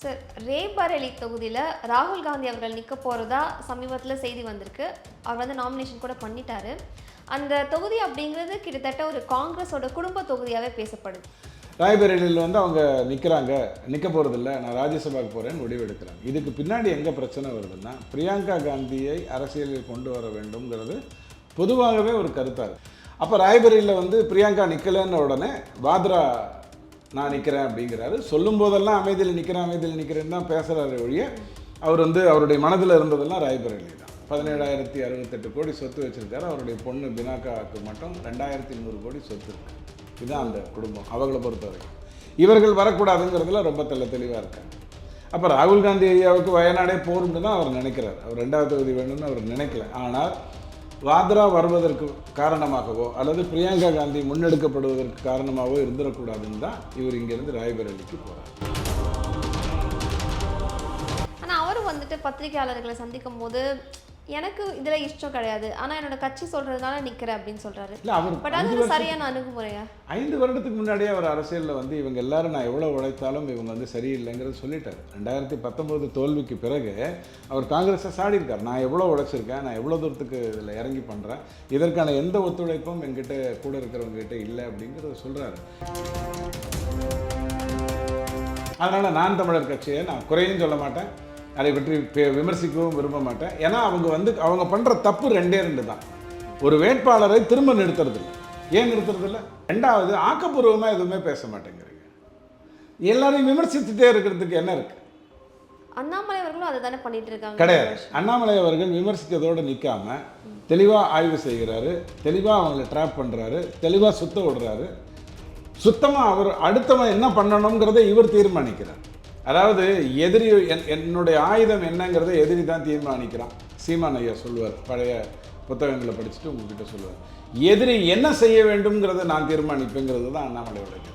Sir, Raebareli தொகுதியில் ராகுல் காந்தி அவர்கள் நிற்க போகிறதா சமீபத்தில் செய்தி வந்திருக்கு. அவர் வந்து நாமினேஷன் கூட பண்ணிட்டாரு. அந்த தொகுதி அப்படிங்கிறது கிட்டத்தட்ட ஒரு காங்கிரஸோட குடும்ப தொகுதியாகவே பேசப்படுது. ராய்பரேலியில் வந்து அவங்க நிற்க போகிறதில்ல, நான் ராஜ்யசபாவுக்கு போகிறேன்னு முடிவு எடுக்கிறாங்க. இதுக்கு பின்னாடி எங்கே பிரச்சனை வருதுன்னா, பிரியங்கா காந்தியை அரசியலில் கொண்டு வர வேண்டும்ங்கிறது பொதுவாகவே ஒரு கருத்தாக இருக்குது. அப்போ ராய்பரேலியில் வந்து பிரியங்கா நிற்கலன்னு உடனே வாத்ரா நான் நிற்கிறேன் அப்படிங்கிறாரு. சொல்லும் போதெல்லாம் அமைதியில் நிற்கிறேன்னு தான் பேசுகிறாரு ஒழிய, அவர் வந்து அவருடைய மனதில் இருந்ததெல்லாம் ராய்பரேலி தான். 17,068 கோடி சொத்து வச்சுருக்காரு. அவருடைய பொண்ணு பினாக்காவுக்கு மட்டும் 2,100 கோடி சொத்து இருக்குது. இதுதான் அந்த குடும்பம் அவங்களை பொறுத்த வரைக்கும். இவர்கள் வரக்கூடாதுங்கிறதுல ரொம்ப தெளிவாக இருக்காங்க. அப்போ ராகுல் காந்தி ஐயாவுக்கு வயநாடே போரும்னு தான் அவர் நினைக்கிறார். அவர் 2வது தொகுதி வேணும்னு அவர் நினைக்கல. ஆனால் வாத்ரா வருவதற்கு காரணமாகவோ அல்லது பிரியங்கா காந்தி முன்னெடுக்கப்படுவதற்கு காரணமாகவோ இருந்துடக்கூடாதுன்னு தான் இவர் இங்கேருந்து ராய்பரேலிக்கு போகிறார். ஆனால் அவரும் வந்துட்டு பத்திரிகையாளர்களை சந்திக்கும் போது எனக்கு இதில் இஷ்டம் கிடையாது, ஆனால் என்னோட கட்சி சொல்கிறதுனால நிற்கிறேன் அப்படின்னு சொல்கிறாரு. இல்லை, அவர் பட் அது சரியான அணுகுமுறையா? 5 வருடத்துக்கு முன்னாடியே அவர் அரசியலில் வந்து இவங்க எல்லாரும் நான் எவ்வளோ உழைத்தாலும் இவங்க வந்து சரியில்லைங்கிறது சொல்லிட்டார். 2019 தோல்விக்கு பிறகு அவர் காங்கிரஸை சாடியிருக்கார். நான் எவ்வளோ உழைச்சிருக்கேன், நான் எவ்வளோ தூரத்துக்கு இதில் இறங்கி பண்ணுறேன், இதற்கான எந்த ஒத்துழைப்பும் என்கிட்ட கூட இருக்கிறவங்ககிட்ட இல்லை அப்படிங்கிறத சொல்கிறாரு. அதனால் நான் தமிழர் கட்சியை நான் குறையும் சொல்ல மாட்டேன், அதை பற்றி விமர்சிக்கவும் விரும்ப மாட்டேன். ஏன்னா அவங்க பண்ணுற தப்பு 2 தான். ஒரு வேட்பாளரை திரும்ப நிறுத்துறதில்லை. ஏன் நிறுத்துறதில்லை? 2வது ஆக்கப்பூர்வமாக எதுவுமே பேச மாட்டேங்கிறீங்க. எல்லாரையும் விமர்சித்துட்டே இருக்கிறதுக்கு என்ன இருக்குது? அண்ணாமலை அவர்களும் அதை தானே பண்ணிட்டு இருக்காங்க. கிடையாது. அண்ணாமலை அவர்கள் விமர்சித்ததோடு நிற்காம தெளிவாக ஆய்வு செய்கிறாரு, தெளிவாக அவங்களை ட்ராப் பண்ணுறாரு, தெளிவாக சுத்த விடுறாரு. சுத்தமாக அவர் அடுத்தவன் என்ன பண்ணணுங்கிறத இவர் தீர்மானிக்கிறார். அதாவது எதிரி என்னுடைய ஆயுதம் என்னங்கிறத எதிரி தான் தீர்மானிக்கிறான். சீமான் ஐயா சொல்லுவார், பழைய புத்தகங்களை படிச்சுட்டு உங்ககிட்ட சொல்லுவார், எதிரி என்ன செய்ய வேண்டும்ங்கிறத நான் தீர்மானிப்பேங்கிறது தான் அண்ணாமலையோட கருத்து.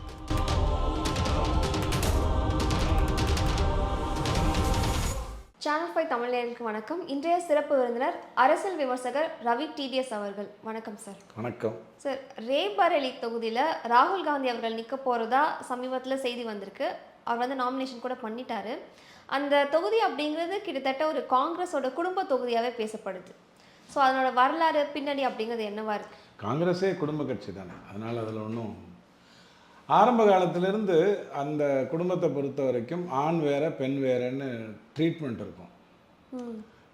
சேனல் 5 தமிழர்களுக்கு வணக்கம். இன்றைய சிறப்பு விருந்தினர் அரசியல் விமர்சகர் ரவி டிடிஎஸ் அவர்கள். வணக்கம் சார். வணக்கம் சார். ரேபரேலி தொகுதியில் ராகுல் காந்தி அவர்கள் நிற்க போகிறதா சமீபத்தில் செய்தி வந்திருக்கு. அவர் வந்து நாமினேஷன் கூட பண்ணிட்டாரு. அந்த தொகுதி அப்படிங்கிறது கிட்டத்தட்ட ஒரு காங்கிரஸோட குடும்ப தொகுதியாகவே பேசப்படுது. ஸோ அதனோட வரலாறு பின்னணி அப்படிங்கிறது என்னவா இருக்குது? காங்கிரஸே குடும்ப கட்சி தானே, அதனால் அதில் ஒன்றும் ஆரம்ப காலத்திலேருந்து அந்த குடும்பத்தை பொறுத்த வரைக்கும் ஆண் வேற பெண் வேறன்னு ட்ரீட்மெண்ட் இருக்கும்.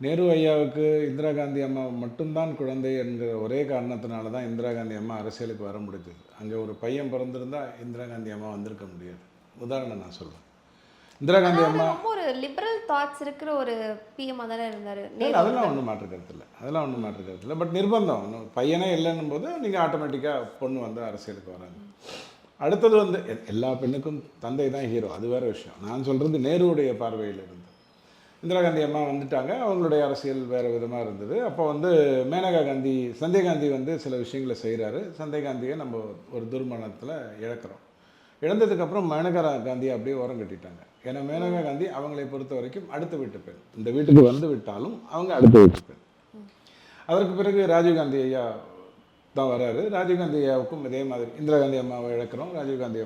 நேரு ஐயாவுக்கு இந்திரா காந்தி அம்மா மட்டும்தான் குழந்தை என்கிற ஒரே காரணத்தினால தான் இந்திரா காந்தி அம்மா அரசியலுக்கு வர முடிஞ்சது. அங்கே ஒரு பையன் பிறந்திருந்தால் இந்திரா காந்தி அம்மா வந்திருக்க முடியாது. உதாரணம் நான் சொல்கிறேன். இந்திரா காந்தி அம்மா ரொம்ப ஒரு லிபரல் தாட்ஸ் இருக்கிற ஒரு பிஎம் தானே இருந்தார். அதெல்லாம் ஒன்றும் மாற்று கருத்து இல்லை. பட் நிர்பந்தம் பையனே இல்லைன்னும் போது நீங்கள் ஆட்டோமேட்டிக்காக பொண்ணு வந்து அரசியலுக்கு வராங்க. அடுத்தது வந்து எல்லா பெண்ணுக்கும் தந்தை தான் ஹீரோ, அது வேறு விஷயம். நான் சொல்கிறது நேருடைய பார்வையில் இருந்து. இந்திரா காந்தி அம்மா வந்துட்டாங்க, அவங்களுடைய அரசியல் வேறு விதமாக இருந்தது. அப்போ வந்து மேனகா காந்தி, சஞ்சய் காந்தி வந்து சில விஷயங்களை செய்கிறாரு. சஞ்சய் காந்தியை நம்ம ஒரு துர்மணத்தில் இழக்கிறோம். இழந்ததுக்கப்புறம் மேனகா காந்தியை அப்படியே ஓரம் கட்டிட்டாங்க. ஏன்னா மேனகா காந்தி அவங்களை பொறுத்த வரைக்கும் அடுத்த வீட்டு பெண். இந்த வீட்டுக்கு வந்து விட்டாலும் அவங்க அடுத்த வீட்டு பெண். அதற்கு பிறகு ராஜீவ்காந்தி ஐயா தான் வராரு. ராஜீவ்காந்தி ஐயாவுக்கும் இதே மாதிரி இந்திரா காந்தி அம்மாவை இழக்கிறோம், ராஜீவ்காந்தி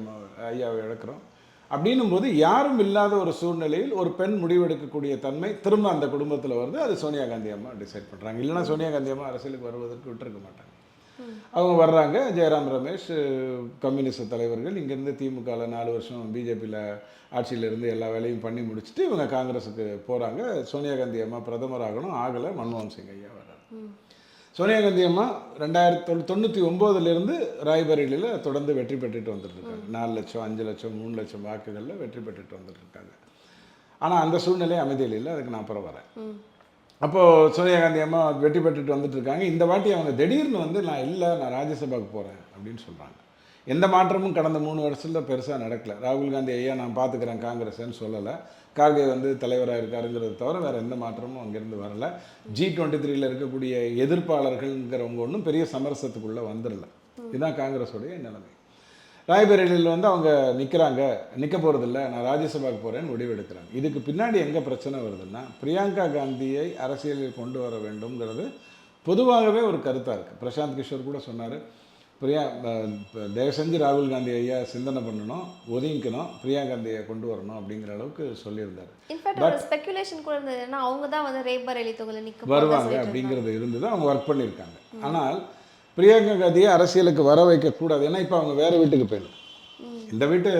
ஐயாவை இழக்கிறோம். அப்படின்னும் போது யாரும் இல்லாத ஒரு சூழ்நிலையில் ஒரு பெண் முடிவெடுக்கக்கூடிய தன்மை திரும்ப அந்த குடும்பத்தில் வருது. அது சோனியா காந்தி அம்மா டிசைட் பண்ணுறாங்க. இல்லைன்னா சோனியா காந்தி அம்மா அரசியலுக்கு வருவதற்கு விட்டுருக்க மாட்டாங்க. அவங்க வர்றாங்க. ஜெயராம் ரமேஷ், கம்யூனிஸ்ட் தலைவர்கள் இங்கேருந்து திமுகவில் 4 வருஷம் பிஜேபியில் ஆட்சியிலேருந்து எல்லா வேலையும் பண்ணி முடிச்சுட்டு இவங்க காங்கிரஸுக்கு போகிறாங்க. சோனியா காந்தி அம்மா பிரதமர் ஆகலை. மன்மோகன் சிங் ஐயா வர்றாரு. சோனியா காந்தி அம்மா 1999 ராய்பரேலியில் தொடர்ந்து வெற்றி பெற்றுட்டு வந்துட்டுருக்காங்க. 4 லட்சம், 5 லட்சம், 3 லட்சம் வாக்குகளில் வெற்றி பெற்றுட்டு வந்துட்டுருக்காங்க. ஆனால் அந்த சூழ்நிலை அமைதியில் இல்லை. அதுக்கு நான் அப்புறம் வரேன். அப்போது சோனியா காந்தி அம்மா வெற்றி பெற்றுட்டு வந்துட்டுருக்காங்க. இந்த வாட்டி அவங்க திடீர்னு வந்து நான் ராஜ்யசபாவுக்கு போகிறேன் அப்படின்னு சொல்கிறாங்க. எந்த மாற்றமும் கடந்த 3 வருஷத்தில் பெருசாக நடக்கலை. ராகுல் காந்தி ஐயா நான் பார்த்துக்கிறேன் காங்கிரஸ்ன்னு சொல்லலை. கார்கே வந்து தலைவராக இருக்காருங்கிறத தவிர வேறு எந்த மாற்றமும் அங்கேருந்து வரலை. G23 இருக்கக்கூடிய எதிர்ப்பாளர்கள்ங்கிறவங்க ஒன்றும் பெரிய சமரசத்துக்குள்ளே வந்துடல. இதுதான் காங்கிரஸோடைய நிலைமை. ராய்பரேலியில் வந்து அவங்க நிற்க போகிறதில்ல, நான் ராஜ்யசபாவுக்கு போகிறேன்னு முடிவு எடுக்கிறாங்க. இதுக்கு பின்னாடி எங்கே பிரச்சனை வருதுன்னா, பிரியங்கா காந்தியை அரசியலில் கொண்டு வர வேண்டும்ங்கிறது பொதுவாகவே ஒரு கருத்தாக இருக்குது. பிரசாந்த் கிஷோர் கூட சொன்னார், தயவு செஞ்சு ராகுல் காந்தி ஐயா சிந்தனை பண்ணணும், ஒதுங்கிக்கணும், பிரியா காந்தியை கொண்டு வரணும் அப்படிங்கிற அளவுக்கு சொல்லியிருந்தார். இன்ஃபேக்ட் ஒரு ஸ்பெகுலேஷன் கூட இருந்தது, ஏன்னா அவங்க தான் வந்து ரேபரேலி தொகுதியில் நிற்க வருவாங்க அப்படிங்கிறது இருந்தது. அவங்க ஒர்க் பண்ணியிருக்காங்க. ஆனால் பிரியங்கா காந்தியை அரசியலுக்கு வர வைக்கக்கூடாது. ஏன்னா இப்போ அவங்க வேறு வீட்டுக்கு போயிடும். இந்த வீட்டு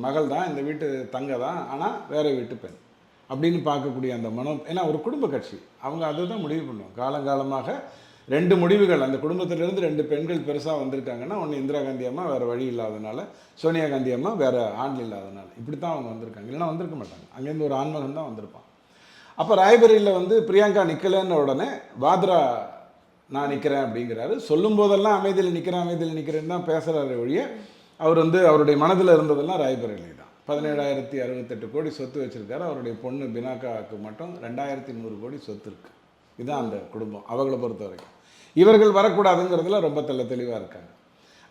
மகள் தான், இந்த வீட்டு தங்க தான், ஆனால் வேறு வீட்டு பெண் அப்படின்னு பார்க்கக்கூடிய அந்த மனம். ஏன்னா ஒரு குடும்ப கட்சி, அவங்க அதை தான் முடிவு பண்ணுவோம். காலங்காலமாக 2 முடிவுகள், அந்த குடும்பத்திலேருந்து 2 பெண்கள் பெருசாக வந்திருக்காங்கன்னா, ஒன்று இந்திரா காந்தி அம்மா வேறு வழி இல்லாதனால, சோனியா காந்தி அம்மா வேறு ஆண் இல்லாதனால, இப்படி தான் அவங்க வந்திருக்காங்க. இல்லைன்னா வந்திருக்க மாட்டாங்க. அங்கேருந்து ஒரு ஆண்மகன் தான் வந்திருப்பான். அப்போ ராய்பரேலியில் வந்து பிரியங்கா நிற்கலன்னு உடனே வாத்ரா நான் நிற்கிறேன் அப்படிங்கிறாரு. சொல்லும் போதெல்லாம் அமைதியில் நிற்கிறேன்னு தான் பேசுகிறாரு ஒழிய, அவர் வந்து அவருடைய மனதில் இருந்ததெல்லாம் ராய்பரேலி தான். 17,068 கோடி சொத்து வச்சுருக்காரு. அவருடைய பொண்ணு பினாக்காவுக்கு மட்டும் 2,100 கோடி சொத்து இருக்குது. இதுதான் அந்த குடும்பம் அவங்கள பொறுத்த வரைக்கும். இவர்கள் வரக்கூடாதுங்கிறதுல ரொம்ப தெளிவாக இருக்காங்க.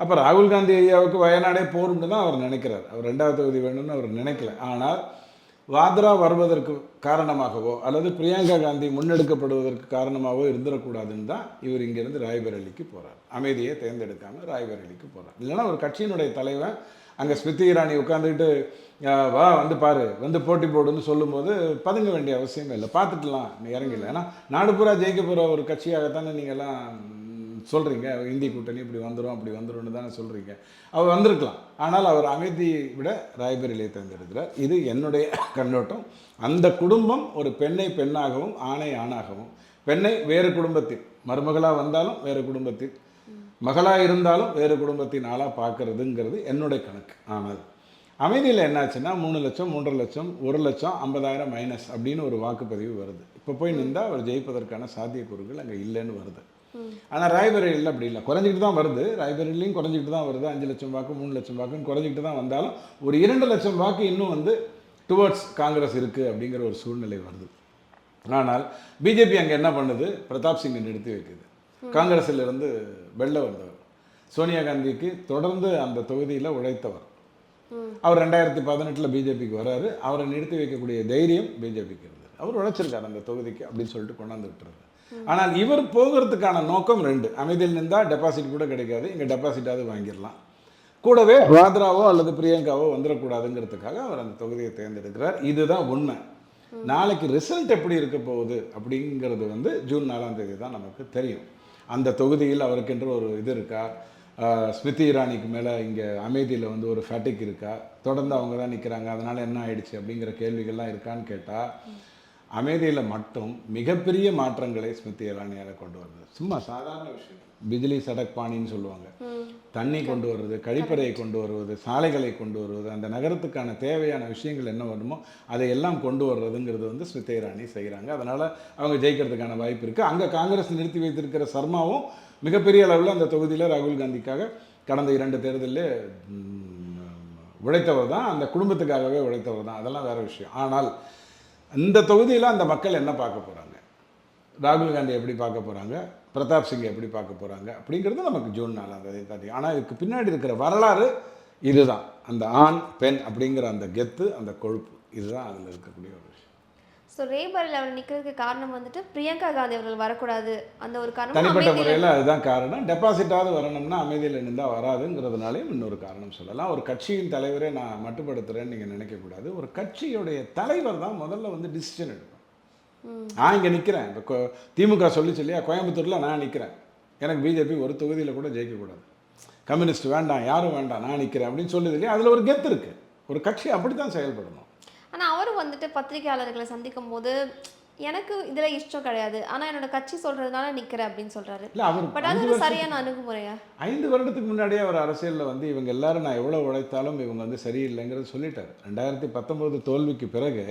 அப்போ ராகுல் காந்தி ஐயாவுக்கு வயநாடே போரும்னு தான் அவர் நினைக்கிறார். அவர் 2வது தொகுதி வேணும்னு அவர் நினைக்கல. ஆனால் வாத்ரா வருவதற்கு காரணமாகவோ அல்லது பிரியங்கா காந்தி முன்னெடுக்கப்படுவதற்கு காரணமாகவோ இருந்துடக்கூடாதுன்னு தான் இவர் இங்கேருந்து ராய்பரேலிக்கு போகிறார். அமைதியை தேர்ந்தெடுக்காமல் ராய்பரேலிக்கு போகிறார். இல்லைன்னா ஒரு கட்சியினுடைய தலைவன் அங்கே ஸ்மிருதி இரானி உட்காந்துக்கிட்டு வா வந்து பாரு, வந்து போட்டி போடுன்னு சொல்லும்போது பதுங்க வேண்டிய அவசியமே இல்லை. பார்த்துட்டுலாம் இறங்கல. ஏன்னா நாடு பூரா ஜெயிக்க போகிற ஒரு கட்சியாகத்தானே நீங்கள்லாம் சொல்கிறீங்க. இந்தி கூட்டணி இப்படி வந்துடும் அப்படி வந்துடும்னு தானே சொல்கிறீங்க. அவர் வந்திருக்கலாம். ஆனால் அவர் அமைதியை விட ராய்பரேலியை தேர்ந்தெடுக்கிறார். இது என்னுடைய கண்ணோட்டம். அந்த குடும்பம் ஒரு பெண்ணை பெண்ணாகவும் ஆணை ஆணாகவும், பெண்ணை வேறு குடும்பத்தில் மருமகளாக வந்தாலும் வேறு குடும்பத்தில், மகளாக இருந்தாலும் வேறு குடும்பத்தின் ஆளாக பார்க்குறதுங்கிறது என்னுடைய கணக்கு. ஆனால் அமைதியில் என்னாச்சுன்னா 3 லட்சம் 3.5 லட்சம் 1 லட்சம் 50,000 மைனஸ் அப்படின்னு ஒரு வாக்குப்பதிவு வருது. இப்போ போய் நின்றா அவர் ஜெயிப்பதற்கான சாத்தியக்கூறுகள் அங்கே இல்லைன்னு வருது. ஆனால் ராய்பரேலியில் அப்படி இல்லை, குறைஞ்சிக்கிட்டு தான் வருது. ராய்பரேலியும் குறைஞ்சிக்கிட்டு தான் வருது. 5 லட்சம் வாக்கு 3 லட்சம் வாக்குன்னு குறைஞ்சிக்கிட்டு தான் வந்தாலும் ஒரு 2 லட்சம் வாக்கு இன்னும் வந்து டுவர்ட்ஸ் காங்கிரஸ் இருக்குது அப்படிங்கிற ஒரு சூழ்நிலை வருது. ஆனால் பிஜேபி அங்கே என்ன பண்ணுது, பிரதாப் சிங்கை நிறுத்தி வைக்குது. காங்கிரஸில் இருந்து வெளில வந்தவர், சோனியா காந்திக்கு தொடர்ந்து அந்த தொகுதியில் உழைத்தவர். அவர் 2018 பிஜேபிக்கு வர்றாரு. அவரை நிறுத்தி வைக்கக்கூடிய தைரியம் பிஜேபிக்கு இருந்தது. அவர் உழைச்சிருக்காரு அந்த தொகுதிக்கு அப்படின்னு சொல்லிட்டு கொண்டாந்து விட்டுறாரு. ஆனால் இவர் போகிறதுக்கான நோக்கம் 2. அமைதியில் நின்றால் டெபாசிட் கூட கிடைக்காது, இங்கே டெபாசிட்டாவது வாங்கிடலாம். கூடவே வாத்ராவோ அல்லது பிரியங்காவோ வந்துடக்கூடாதுங்கிறதுக்காக அவர் அந்த தொகுதியை தேர்ந்தெடுக்கிறார். இதுதான் உண்மை. நாளைக்கு ரிசல்ட் எப்படி இருக்க போகுது அப்படிங்கிறது வந்து ஜூன் 4ஆம் தேதி தான் நமக்கு தெரியும். அந்த தொகுதியில் அவருக்கென்று ஒரு இது இருக்கா, ஸ்மிருதி இரானிக்கு மேலே இங்கே அமைதியில் வந்து ஒரு ஃபேட்டிக் இருக்கா, தொடர்ந்து அவங்க தான் நிற்கிறாங்க, அதனால் என்ன ஆயிடுச்சு அப்படிங்கிற கேள்விகள்லாம் இருக்கான்னு கேட்டால், அமைதியில் மட்டும் மிகப்பெரிய மாற்றங்களை ஸ்மிருதி இரானியால் கொண்டு வருது. சும்மா சாதாரண விஷயம், பிஜிலி சடக் பாணின்னு சொல்லுவாங்க, தண்ணி கொண்டு வருவது, கழிப்பறையை கொண்டு வருவது, சாலைகளை கொண்டு வருவது, அந்த நகரத்துக்கான தேவையான விஷயங்கள் என்ன வேணுமோ அதையெல்லாம் கொண்டு வர்றதுங்கிறது வந்து ஸ்மிருதி இரானி செய்கிறாங்க. அதனால் அவங்க ஜெயிக்கிறதுக்கான வாய்ப்பு இருக்குது. அங்கே காங்கிரஸ் நிறுத்தி வைத்திருக்கிற சர்மாவும் மிகப்பெரிய அளவில் அந்த தொகுதியில் ராகுல் காந்திக்காக கடந்த 2 தேர்தலில் உழைத்தவர் தான், அந்த குடும்பத்துக்காகவே உழைத்தவர் தான். அதெல்லாம் வேறு விஷயம். ஆனால் இந்த தொகுதியில் அந்த மக்கள் என்ன பார்க்க போகிறாங்க, ராகுல் காந்தி எப்படி பார்க்க போகிறாங்க, பிரதாப் சிங்கை எப்படி பார்க்க போகிறாங்க அப்படிங்கிறது நமக்கு ஜூன் 4ஆம் தேதி தெரியும். ஆனால் இதுக்கு பின்னாடி இருக்கிற வரலாறு இதுதான். அந்த ஆண் பெண் அப்படிங்கிற அந்த கெத்து, அந்த கொழுப்பு, இதுதான் அதில் இருக்கக்கூடிய ஒரு விஷயம். ஸோ ரேபரேலியில் அவர் நிற்கிறதுக்கு காரணம் வந்துட்டு பிரியங்கா காந்தி அவர்கள் வரக்கூடாது, அந்த ஒரு காரணம். தனிப்பட்ட முறையில் அதுதான் காரணம். டெபாசிட்டாவது வரணும்னா அமைதியில் நின்றால் வராதுங்கிறதுனாலையும் இன்னொரு காரணம் சொல்லலாம். ஒரு கட்சியின் தலைவரே நான் மட்டுப்படுத்துகிறேன்னு நீங்கள் நினைக்கக்கூடாது. ஒரு கட்சியுடைய தலைவர் தான் முதல்ல வந்து டிசிஷன் எடுப்பேன். நான் இங்கே நிற்கிறேன், இப்போ திமுக சொல்லியா கோயம்புத்தூரில் நான் நிற்கிறேன், எனக்கு பிஜேபி ஒரு தொகுதியில் கூட ஜெயிக்கக்கூடாது, கம்யூனிஸ்ட் வேண்டாம், யாரும் வேண்டாம், நான் நிற்கிறேன் அப்படின்னு சொல்லுது இல்லையா, அதில் ஒரு கெத்து இருக்குது. ஒரு கட்சி அப்படி தான் செயல்படணும். ஆனால் அவரும் வந்துட்டு பத்திரிகையாளர்களை சந்திக்கும் போது எனக்கு இதில் இஷ்டம் கிடையாது, ஆனால் என்னோட கட்சி சொல்கிறதுனால நிற்கிறேன் அப்படின்னு சொல்கிறாரு. இல்லை, அவர் பட் அது சரியான அணுகுமுறையா? 5 வருடத்துக்கு முன்னாடியே அவர் அரசியலில் வந்து இவங்க எல்லாரும் நான் எவ்வளோ உழைத்தாலும் இவங்க வந்து சரியில்லைங்கிறது சொல்லிட்டார். 2019 தோல்விக்கு பிறகு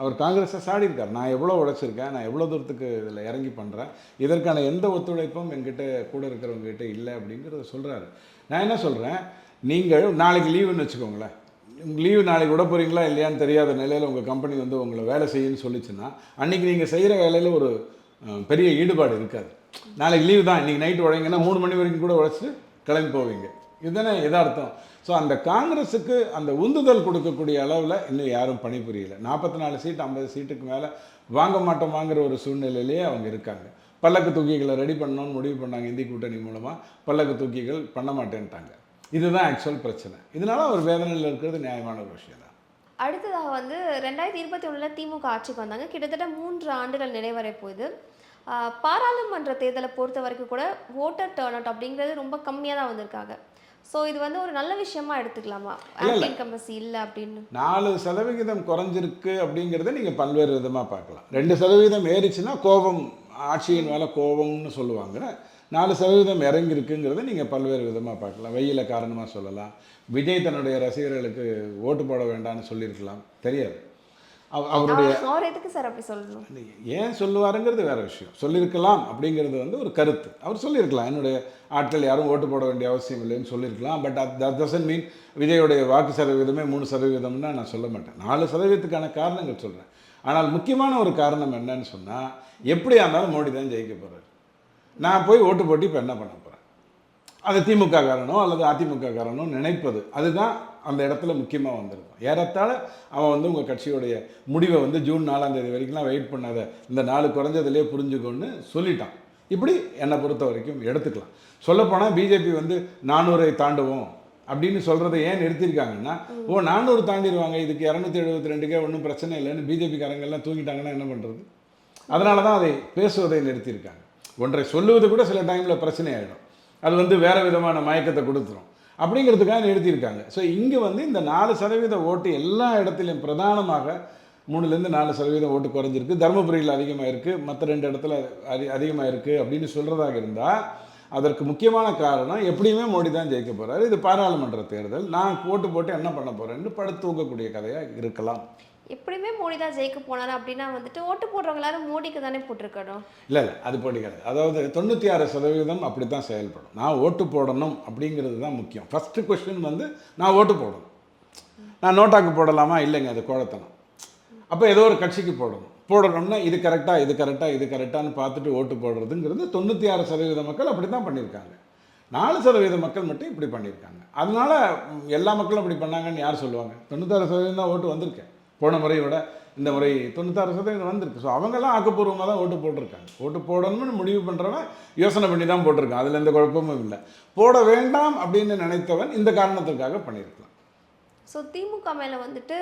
அவர் காங்கிரஸை சாடியிருக்கார். நான் எவ்வளோ உழைச்சிருக்கேன், நான் எவ்வளோ தூரத்துக்கு இதில் இறங்கி பண்ணுறேன், இதற்கான எந்த ஒத்துழைப்பும் என்கிட்ட கூட இருக்கிறவங்ககிட்ட இல்லை அப்படிங்கிறத சொல்கிறாரு. நான் என்ன சொல்கிறேன், நீங்கள் நாளைக்கு லீவுன்னு வச்சுக்கோங்களேன், லீவு நாளைக்கு விட போகிறீங்களா இல்லையான்னு தெரியாத நிலையில் உங்கள் கம்பெனி வந்து உங்களை வேலை செய்யுன்னு சொல்லிச்சுன்னா, அன்றைக்கி நீங்கள் செய்கிற வேலையில் ஒரு பெரிய ஈடுபாடு இருக்காது. நாளைக்கு லீவு தான், இன்றைக்கி நைட்டு உழைங்கன்னா 3 மணி வரைக்கும் கூட உழைச்சிட்டு கிளம்பி போவீங்க. இதுதானே எதார்த்தம். ஸோ அந்த காங்கிரஸுக்கு அந்த உந்துதல் கொடுக்கக்கூடிய அளவில் இன்னும் யாரும் பணிபுரியல. 44 சீட் 50 சீட்டுக்கு மேலே வாங்க மாட்டோமாங்கிற ஒரு சூழ்நிலையிலேயே அவங்க இருக்காங்க. பல்லக்கு தூக்கிகளை ரெடி பண்ணணும்னு முடிவு பண்ணாங்க இந்தி கூட்டணி மூலமாக. பல்லக்கு தூக்கிகள் பண்ண மாட்டேன்ட்டாங்க. இதுதான் ஆக்சுவல் பிரச்சனை. இதனால அவர் வேதனையில் இருக்கிறது நியாயமான ஒரு விஷயம் தான். அடுத்ததாக வந்து 2021 திமுக ஆட்சிக்கு வந்தாங்க. கிட்டத்தட்ட 3 ஆண்டுகள் நிறைவரை போகுது. பாராளுமன்ற தேர்தலை பொறுத்த வரைக்கும் கூட ஓட்டர் டர்ன் அவுட் அப்படிங்கிறது ரொம்ப கம்மியாக தான் வந்திருக்காங்க. ஸோ இது வந்து ஒரு நல்ல விஷயமா எடுத்துக்கலாமா? ஆன்டி இன்கம்பன்சி இல்லை அப்படின்னு 4% குறைஞ்சிருக்கு அப்படிங்கிறத நீங்கள் பல்வேறு விதமாக பார்க்கலாம். 2% ஏறிச்சுன்னா கோபம், ஆட்சியின் மேலே கோபம்னு சொல்லுவாங்க. 4% இறங்கியிருக்குங்கிறத நீங்கள் பல்வேறு விதமாக பார்க்கலாம். வெயில காரணமாக சொல்லலாம். விஜய் தன்னுடைய ரசிகர்களுக்கு ஓட்டு போட வேண்டாம்னு சொல்லியிருக்கலாம், தெரியாது. அவருடைய அவர் எதுக்கு சார் அப்படி சொல்லணும்? ஏன் சொல்லுவாருங்கிறது வேற விஷயம். சொல்லியிருக்கலாம் அப்படிங்கிறது வந்து ஒரு கருத்து. அவர் சொல்லியிருக்கலாம், என்னுடைய ஆட்கள் யாரும் ஓட்டு போட வேண்டிய அவசியம் இல்லைன்னு சொல்லியிருக்கலாம். பட் தட் டசன்ட் மீன் விஜயோடைய வாக்கு சதவீதமே 3%ன்னு நான் சொல்ல மாட்டேன். 4%க்கான காரணங்கள் சொல்கிறேன். ஆனால் முக்கியமான ஒரு காரணம் என்னன்னு சொன்னால், எப்படியா இருந்தாலும் மோடி தான் ஜெயிக்க போகிறார். நான் போய் ஓட்டு போட்டு இப்போ என்ன பண்ண போகிறேன்? அது திமுக காரனோ அல்லது அதிமுக காரனோ நினைப்பது அதுதான் அந்த இடத்துல முக்கியமாக வந்திருக்கும். ஏறத்தாழ அவன் வந்து உங்கள் கட்சியோடைய முடிவை வந்து ஜூன் 4ஆம் தேதி வரைக்கும்லாம் வெயிட் பண்ணாத, இந்த 4 குறைஞ்சதுலேயே புரிஞ்சுக்கோன்னு சொல்லிட்டான். இப்படி என்னை பொறுத்த வரைக்கும் எடுத்துக்கலாம். சொல்லப்போனால் பிஜேபி வந்து 400 தாண்டுவோம் அப்படின்னு சொல்கிறத ஏன் நிறுத்தியிருக்காங்கன்னா, 400 தாண்டிடுவாங்க, இதுக்கு 272க்கே ஒன்றும் பிரச்சனை இல்லைன்னு பிஜேபிக்காரங்கெல்லாம் தூங்கிட்டாங்கன்னா என்ன பண்ணுறது? அதனால தான் அதை பேசுவதை நிறுத்தியிருக்காங்க. ஒன்றை சொல்லுவது கூட சில டைமில் பிரச்சனை ஆகிடும். அது வந்து வேறு விதமான மயக்கத்தை கொடுத்துரும். அப்படிங்கிறதுக்காக நிறுத்தியிருக்காங்க. ஸோ இங்கே வந்து இந்த 4% ஓட்டு எல்லா இடத்துலையும் பிரதானமாக 3லேருந்து 4% ஓட்டு குறைஞ்சிருக்கு. தருமபுரியில் அதிகமாக இருக்குது, மற்ற 2 இடத்துல அதிகமாக இருக்குது அப்படின்னு சொல்கிறதாக இருந்தால் அதற்கு முக்கியமான காரணம் எப்படியுமே மோடி தான் ஜெயிக்க போகிறாரு. இது பாராளுமன்ற தேர்தல், நான் ஓட்டு போட்டு என்ன பண்ண போகிறேன்னு படுத்து தூக்கக்கூடிய கதையாக இருக்கலாம். எப்படியுமே மோடி தான் ஜெயிக்க போனாரு அப்படின்னா வந்துட்டு ஓட்டு போடுறவங்க எல்லாரும் மோடிக்கு தானே போட்டிருக்கணும். இல்லை அது போட்டிக்காது. அதாவது 96% அப்படி தான் செயல்படும். நான் ஓட்டு போடணும் அப்படிங்கிறது தான் முக்கியம். ஃபஸ்ட்டு கொஸ்டின் வந்து நான் ஓட்டு போடணும். நான் நோட்டாக்கு போடலாமா? இல்லைங்க, அது கோழத்தனம். அப்போ ஏதோ ஒரு கட்சிக்கு போடணும்னா இது கரெக்டாக இது கரெக்டாக இது கரெக்டானு பார்த்துட்டு ஓட்டு போடுறதுங்கிறது 96% மக்கள் அப்படி தான் பண்ணியிருக்காங்க. 4% மக்கள் மட்டும் இப்படி பண்ணியிருக்காங்க. அதனால எல்லா மக்களும் அப்படி பண்ணாங்கன்னு யார் சொல்லுவாங்க? 96% தான் ஓட்டு வந்திருக்கேன். போன முறையை விட இந்த முறை 96% வந்திருக்கு. ஸோ அவங்கெல்லாம் ஆக்கப்பூர்வமாக தான் ஓட்டு போட்டிருக்காங்க. ஓட்டு போடணும்னு முடிவு பண்ணுறவன் யோசனை பண்ணி தான் போட்டிருக்கான். அதில் எந்த குழப்பமும் இல்லை. போட வேண்டாம் அப்படின்னு நினைத்தவன் இந்த காரணத்திற்காக பண்ணியிருக்கலாம். ஸோ திமுக மேலே வந்துட்டு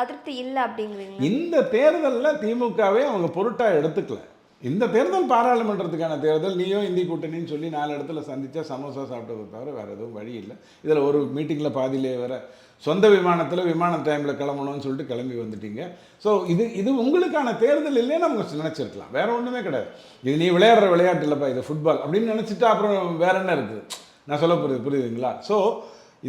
அதிருப்தி இல்லை அப்படிங்கிறீங்க. இந்த தேர்தலில் திமுகவே அவங்க பொருட்டாக எடுத்துக்கல. இந்த தேர்தல் பாராளுமன்றத்துக்கான தேர்தல். நீயோ இந்தி கூட்டணின்னு சொல்லி 4 இடத்துல சந்தித்தா சமோசா சாப்பிட்டதை தவிர வேறு எதுவும் வழி இல்லை. இதில் ஒரு மீட்டிங்கில் பாதியிலே வேறு சொந்த விமானத்தில் விமான டைமில் கிளம்பணும்னு சொல்லிட்டு கிளம்பி வந்துட்டீங்க. ஸோ இது உங்களுக்கான தேர்தல் இல்லைன்னு அவங்க நினச்சிருக்கலாம். வேறு ஒன்றுமே கிடையாது. இது நீ விளையாடுற விளையாட்டு இல்லைப்பா, இது ஃபுட்பால் அப்படின்னு நினச்சிட்டா அப்புறம் வேறு என்ன இருக்குது? நான் சொல்ல புரியுதுங்களா? ஸோ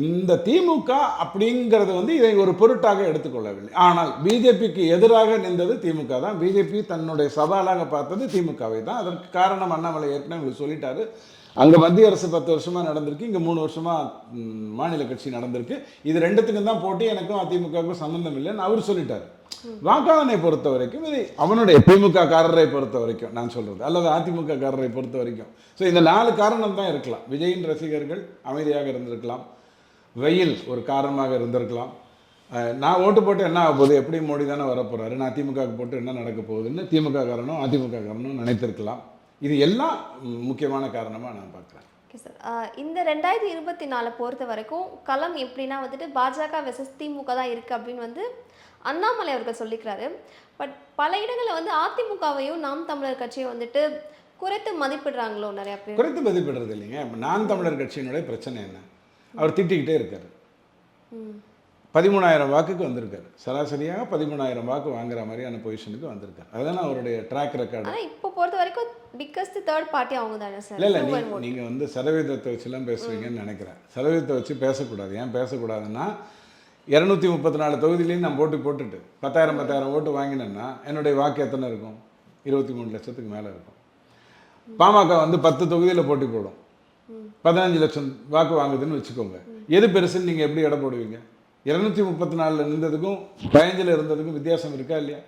இந்த திமுக அப்படிங்கிறது வந்து இதை ஒரு பொருட்டாக எடுத்துக்கொள்ளவில்லை. ஆனால் பிஜேபிக்கு எதிராக நின்றது திமுக தான். பிஜேபி தன்னுடைய சவாலாக பார்த்தது திமுகவை தான். அதற்கு காரணம் அண்ணாமலை ஏற்கனவே உங்களுக்கு சொல்லிட்டாரு. அங்கே மத்திய அரசு 10 வருஷமாக நடந்திருக்கு, இங்கே 3 வருஷமாக மாநில கட்சி நடந்திருக்கு. இது 2த்துக்கும் தான் போட்டி, எனக்கும் அதிமுகவுக்கும் சம்மந்தம் இல்லைன்னு அவர் சொல்லிட்டார். வாக்காளனை பொறுத்த வரைக்கும் இது அவனுடைய திமுக காரரை பொறுத்த வரைக்கும் நான் சொல்கிறது, அல்லது அதிமுக காரரை பொறுத்த வரைக்கும். ஸோ இந்த 4 காரணம் தான் இருக்கலாம். விஜயின் ரசிகர்கள் அமைதியாக இருந்திருக்கலாம், வெயில் ஒரு காரணமாக இருந்திருக்கலாம், நான் ஓட்டு போட்டு என்ன ஆக போகுது, எப்படி மோடி தானே வரப்போகிறாரு, நான் திமுகவுக்கு போட்டு என்ன நடக்க போகுதுன்னு திமுக காரணம் அதிமுக காரணம் நினைத்திருக்கலாம். இது எல்லாம் முக்கியமான காரணமாக நான் பார்க்குறேன். ஓகே சார், இந்த 2024 பொறுத்த வரைக்கும் களம் எப்படின்னா வந்துட்டு பாஜக வெர்சஸ் திமுக தான் இருக்குது அப்படின்னு வந்து அண்ணாமலை அவர்கள் சொல்லிக்கிறாரு. பட் பல இடங்களில் வந்து அதிமுகவையும் நாம் தமிழர் கட்சியை வந்துட்டு குறைத்து மதிப்பிடுறாங்களோ நிறையா பேர். குறைத்து மதிப்பிடுறது இல்லைங்க. நாம் தமிழர் கட்சியினுடைய பிரச்சனை என்ன? அவர் திட்டிக்கிட்டே இருக்கார். 13,000 வாக்குக்கு வந்திருக்காரு. சராசரியாக 13,000 வாக்கு வாங்குற மாதிரியான பொசிஷனுக்கு வந்திருக்காரு. அதுதான் அவருடைய ட்ராக் ரெக்கார்டு. ஆனால் இப்போ பொறுத்த வரைக்கும் பிக்கஸ்ட் தேர்ட் பார்ட்டி அவங்க தானே சார். இல்லை நீங்கள் வந்து சதவீதத்தை வச்சுலாம் பேசுவீங்கன்னு நினைக்கிறேன். சதவீதத்தை வச்சு பேசக்கூடாது. ஏன் பேசக்கூடாதுன்னா, 234 தொகுதியிலையும் நான் போட்டுட்டு 10,000 ஓட்டு வாங்கினேன்னா என்னுடைய வாக்கு எத்தனை இருக்கும்? 23 லட்சத்துக்கு மேலே இருக்கும். பாமக வந்து 10 தொகுதியில் போட்டி போடும், 15 லட்சம் வாக்கு வாங்குதுன்னு வச்சுக்கோங்க. எது பெருசுன்னு நீங்கள் எப்படி எடை போடுவீங்க? 234 நின்றதுக்கும் 15 இருந்ததுக்கும் வித்தியாசம் இருக்கா இல்லையா?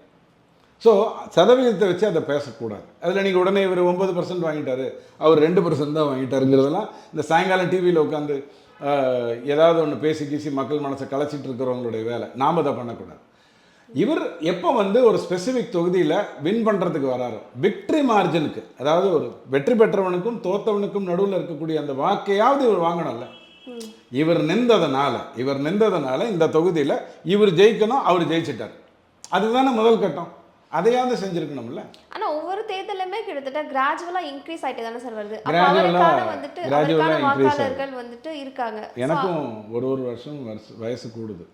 ஸோ சதவீதத்தை வச்சு அதை பேசக்கூடாது. அதில் நீங்கள் உடனே இவர் 9% வாங்கிட்டாரு, அவர் 2% தான் வாங்கிட்டாருங்கிறதெல்லாம் இந்த சாயங்காலம் டிவியில் உட்காந்து ஏதாவது ஒன்று பேசி கீசி மக்கள் மனசை கலைச்சிட்டு இருக்கிறவங்களுடைய வேலை. நாம் அதை பண்ணக்கூடாது. இவர் எப்போ வந்து ஒரு ஸ்பெசிஃபிக் தொகுதியில் வின் பண்ணுறதுக்கு வராரோ, விக்ட்ரி மார்ஜினுக்கு, அதாவது ஒரு வெற்றி பெற்றவனுக்கும் தோத்தவனுக்கும் நடுவில் இருக்கக்கூடிய அந்த வாக்கையாவது இவர் வாங்கணும்ல. இவர் நின்றதுனால இந்த தொகுதியில் இவர் ஜெயிக்கணும், அவர் ஜெயிச்சிட்டார். அதுதானே முதல் கட்டம். அதையாவது செஞ்சிருக்கணும்ல. ஆனா ஒவ்வொரு தேர்தலுமே கிட்டத்தட்ட கிராஜுவலா இன்க்ரீஸ் ஆயிட்டே தானே சார் வருது. கிராஜுவலா வாக்காளர்கள் வந்துட்டு இருக்காங்க. எனக்கும் ஒரு வருஷம் வயசு கூடுது,